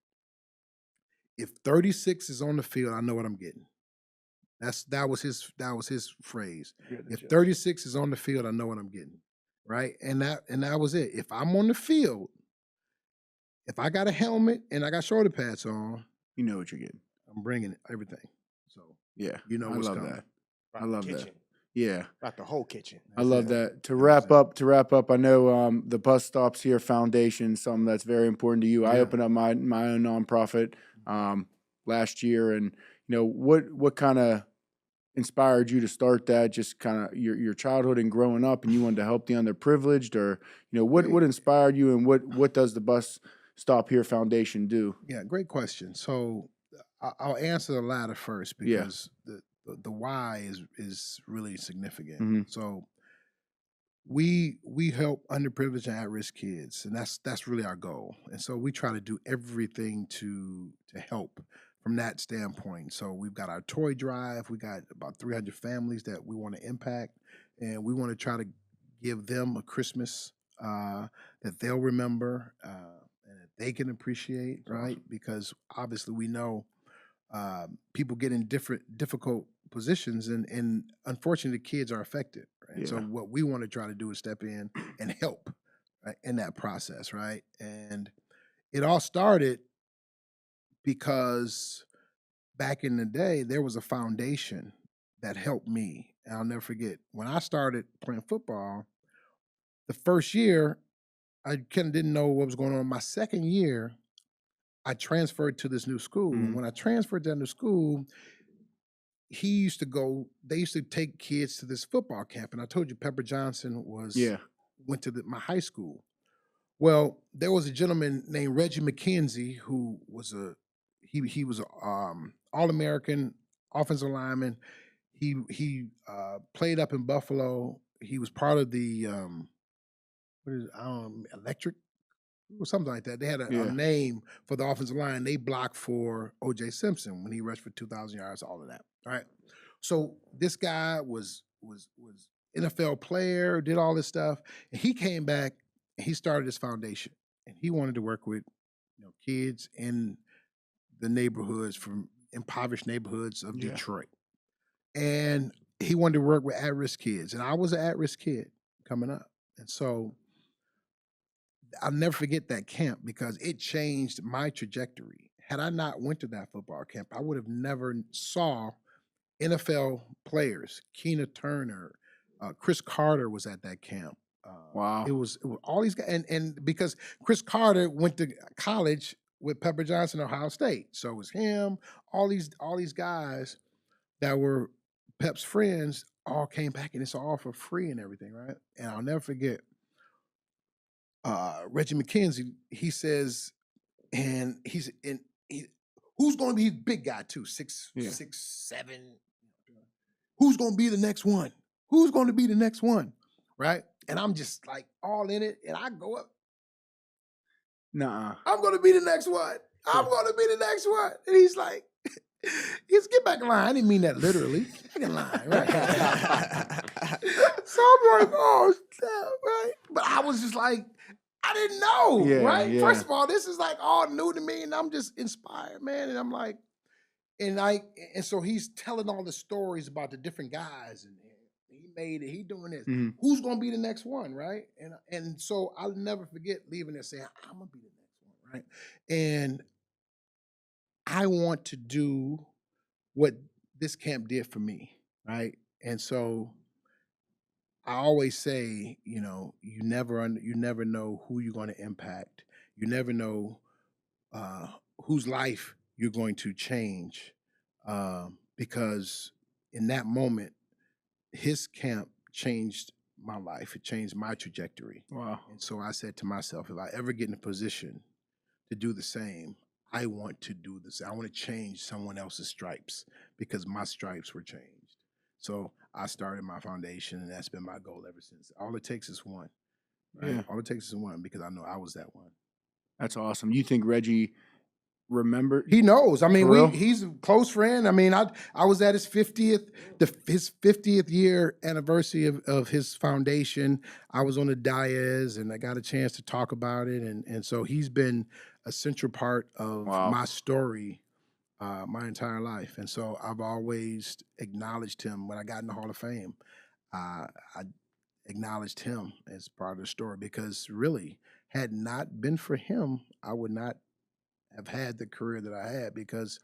if 36 is on the field, I know what I'm getting. That was his phrase. If 36 is on the field, I know what I'm getting. right? And that was it. If I'm on the field, if I got a helmet and I got shoulder pads on, you know what you're getting. I'm bringing everything. So yeah, you know what's coming. That. I love that. Yeah, about the whole kitchen. I love that. To wrap up, I know the Bus Stops Here Foundation, something that's very important to you. I opened up my own nonprofit last year, and what kind of inspired you to start that? Just kind of your childhood and growing up, and you wanted to help the underprivileged, or what inspired you, and what does the Bus Stop Here Foundation do? Yeah, great question. So I'll answer the latter first because the why is really significant. Mm-hmm. So we help underprivileged and at-risk kids, and that's really our goal. And so we try to do everything to help from that standpoint. So we've got our toy drive. We got about 300 families that we want to impact, and we want to try to give them a Christmas that they'll remember and that they can appreciate, right? Because obviously we know people get in difficult positions, and unfortunately, kids are affected. Right? So what we want to try to do is step in and help in that process, right? And it all started because back in the day, there was a foundation that helped me. And I'll never forget, when I started playing football, the first year, I kind of didn't know what was going on. My second year, I transferred to this new school. And when I transferred to that new school, they used to take kids to this football camp. And I told you Pepper Johnson went to my high school. Well, there was a gentleman named Reggie McKenzie who was he was an All-American offensive lineman. He played up in Buffalo. He was part of the electric or something like that. They had a name for the offensive line. They blocked for O.J. Simpson when he rushed for 2,000 yards, all of that. All right. So this guy was NFL player, did all this stuff, and he came back and he started this foundation, and he wanted to work with kids in the neighborhoods, from impoverished neighborhoods of Detroit, and he wanted to work with at-risk kids, and I was an at-risk kid coming up, and so I'll never forget that camp because it changed my trajectory. Had I not went to that football camp, I would have never saw NFL players. Keena Turner, Chris Carter was at that camp. Wow. It was all these guys. And because Chris Carter went to college with Pepper Johnson, Ohio State. So it was him, all these guys that were Pep's friends all came back, and it's all for free and everything, right? And I'll never forget, Reggie McKenzie, he says, and who's going to be, big guy too, 6'7". Who's going to be the next one? Who's going to be the next one? Right? And I'm just like all in it, and I go up. Nuh-uh. I'm going to be the next one. I'm going to be the next one. And he's like, get back in line. I didn't mean that literally. Get back in line, right? So I'm like, oh, right? But I was just like, I didn't know, right? Yeah. First of all, this is like all new to me, and I'm just inspired, man. And I'm like, and so he's telling all the stories about the different guys, and he made it, he doing this. Mm-hmm. Who's gonna be the next one, right? And so I'll never forget leaving there saying, I'm gonna be the next one, right? And I want to do what this camp did for me, right? And so I always say, you never know who you're going to impact. You never know whose life you're going to change, because in that moment, his camp changed my life. It changed my trajectory. Wow. And so I said to myself, if I ever get in a position to do the same, I want to do this. I want to change someone else's stripes because my stripes were changed. So I started my foundation, and that's been my goal ever since. All it takes is one. Right? Yeah. All it takes is one, because I know I was that one. That's awesome. You think Reggie remembered? He knows. I mean, he's a close friend. I mean, I was at his 50th year anniversary of his foundation. I was on the dais, and I got a chance to talk about it. And so he's been a central part of my story my entire life. And so I've always acknowledged him when I got in the Hall of Fame. acknowledged him as part of the story, because really, had not been for him, I would not have had the career that I had, because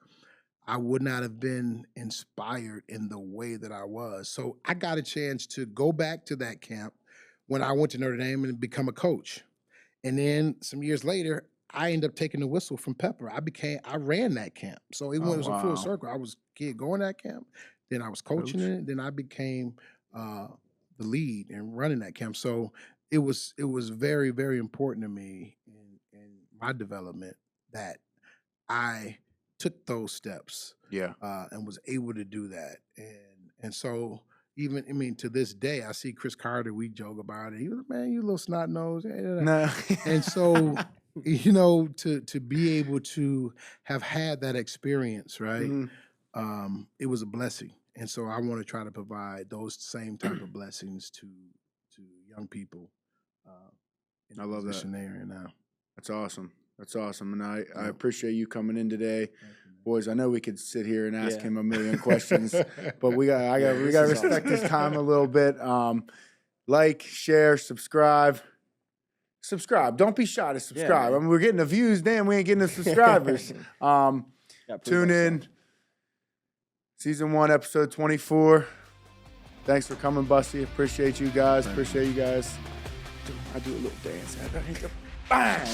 I would not have been inspired in the way that I was. So I got a chance to go back to that camp when I went to Notre Dame and become a coach. And then some years later, I ended up taking the whistle from Pepper. I ran that camp. So it was a full circle. I was a kid going to that camp, then I was coaching it, then I became the lead and running that camp. So it was very, very important to me in my development that I took those steps, and was able to do that, and so even to this day, I see Chris Carter. We joke about it. He was, man, you little snot nose, no. And so to be able to have had that experience, right? It was a blessing, and so I want to try to provide those same type of blessings to young people. In I love that. They're in now. That's awesome. That's awesome, and I appreciate you coming in today, boys. I know we could sit here and ask him a million questions, but we got to respect his time a little bit. Like, share, subscribe. Don't be shy to subscribe. I mean, we're getting the views, damn, we ain't getting the subscribers. Tune in. Season 1, episode 24. Thanks for coming, Bussy. Appreciate you guys. I do a little dance. Bang!